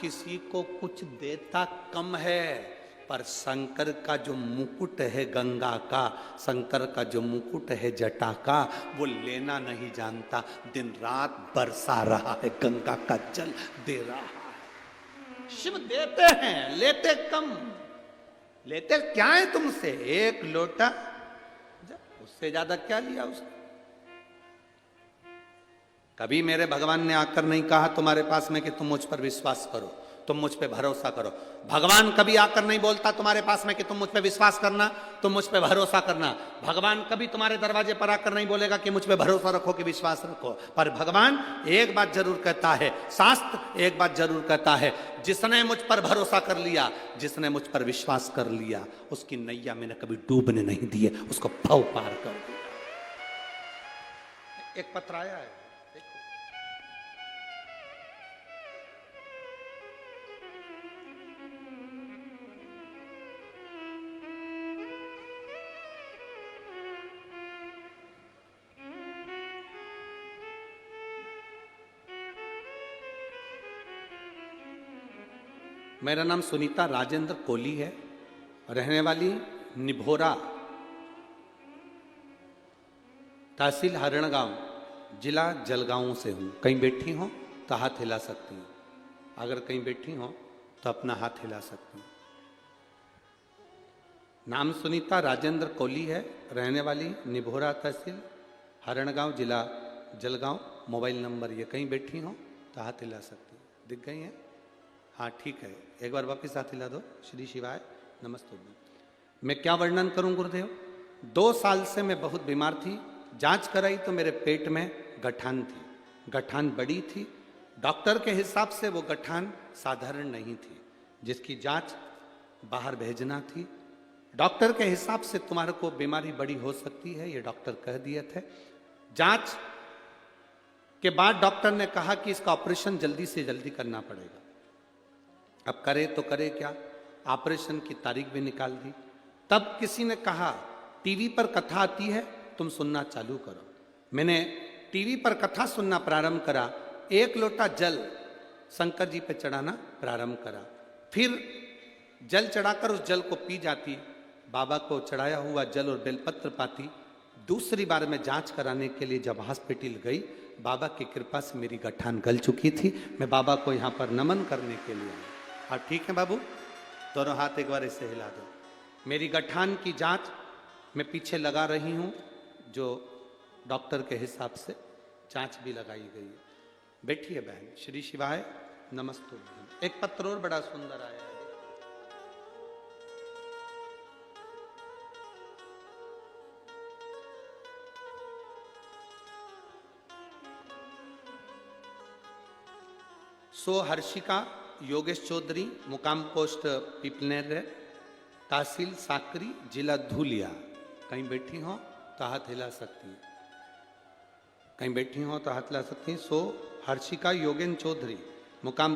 किसी को कुछ देता कम है। पर शंकर का जो मुकुट है गंगा का, शंकर का जो मुकुट है जटा का, वो लेना नहीं जानता, दिन रात बरसा रहा है, गंगा का जल दे रहा है। शिव देते हैं, लेते कम। लेते क्या है तुमसे? एक लोटा, उससे ज्यादा क्या लिया उसने? कभी मेरे भगवान ने आकर नहीं कहा तुम्हारे पास में कि तुम मुझ पर विश्वास करो, तुम मुझ पे भरोसा करो। भगवान कभी आकर नहीं बोलता तुम्हारे पास में कि तुम मुझ पे विश्वास करना, तुम मुझ पे भरोसा करना। भगवान कभी तुम्हारे दरवाजे पर आकर नहीं बोलेगा कि मुझ पे भरोसा रखो, कि विश्वास रखो। पर भगवान एक बात जरूर कहता है, शास्त्र एक बात जरूर कहता है, जिसने मुझ पर भरोसा कर लिया, जिसने मुझ पर विश्वास कर लिया, उसकी नैया मैंने कभी डूबने नहीं दी है, उसको भव पार कर दिया। एक पत्र आया है, मेरा नाम सुनीता राजेंद्र कोली है, रहने वाली निभोरा, तहसील हरणगांव, जिला जलगांव से हूँ। कहीं बैठी हो तो हाथ हिला सकती हूँ, अगर कहीं बैठी हो तो अपना हाथ हिला सकती हूँ। नाम सुनीता राजेंद्र कोली है, रहने वाली निभोरा, तहसील हरणगांव, जिला जलगांव। मोबाइल नंबर ये, कहीं बैठी हो तो हाथ हिला सकती हूँ। दिख गई है? हाँ ठीक है, एक बार वापिस हाथ हिला दो। श्री शिवाय, नमस्ते। मैं क्या वर्णन करूं गुरुदेव? 2 साल से मैं बहुत बीमार थी। जांच कराई तो मेरे पेट में गठान थी, गठान बड़ी थी। डॉक्टर के हिसाब से वो गठान साधारण नहीं थी, जिसकी जांच बाहर भेजना थी। डॉक्टर के हिसाब से तुम्हारे को बीमारी बड़ी हो सकती है, ये डॉक्टर कह दिए थे। जांच के बाद डॉक्टर ने कहा कि इसका ऑपरेशन जल्दी से जल्दी करना पड़ेगा। अब करे तो करे क्या, ऑपरेशन की तारीख भी निकाल दी। तब किसी ने कहा टीवी पर कथा आती है, तुम सुनना चालू करो। मैंने टीवी पर कथा सुनना प्रारंभ करा। 1 लोटा जल शंकर जी पे चढ़ाना प्रारंभ करा, फिर जल चढ़ाकर उस जल को पी जाती, बाबा को चढ़ाया हुआ जल और बेलपत्र पाती। दूसरी बार मैं जांच कराने के लिए जब हॉस्पिटल गई, बाबा की कृपा से मेरी गठान गल चुकी थी। मैं बाबा को यहाँ पर नमन करने के लिए आया। हाँ ठीक है बाबू, दोनों हाथ एक बार ऐसे हिला दो। मेरी गठान की जांच मैं पीछे लगा रही हूँ, जो डॉक्टर के हिसाब से जांच भी लगाई गई है। बैठिए बहन। श्री शिवाय नमस्तुभ्यम। एक पत्र और बड़ा सुंदर आया है। सो हर्षिका योगेश चौधरी, मुकाम पोस्ट पीपलनेर, तहसील साकरी, जिला धुलिया। कहीं बैठी हो तो हाथ हिला सकती हैं, कहीं बैठी हो तो हाथ हिला सकती हैं। सो हर्षिका योगेन चौधरी, मुकाम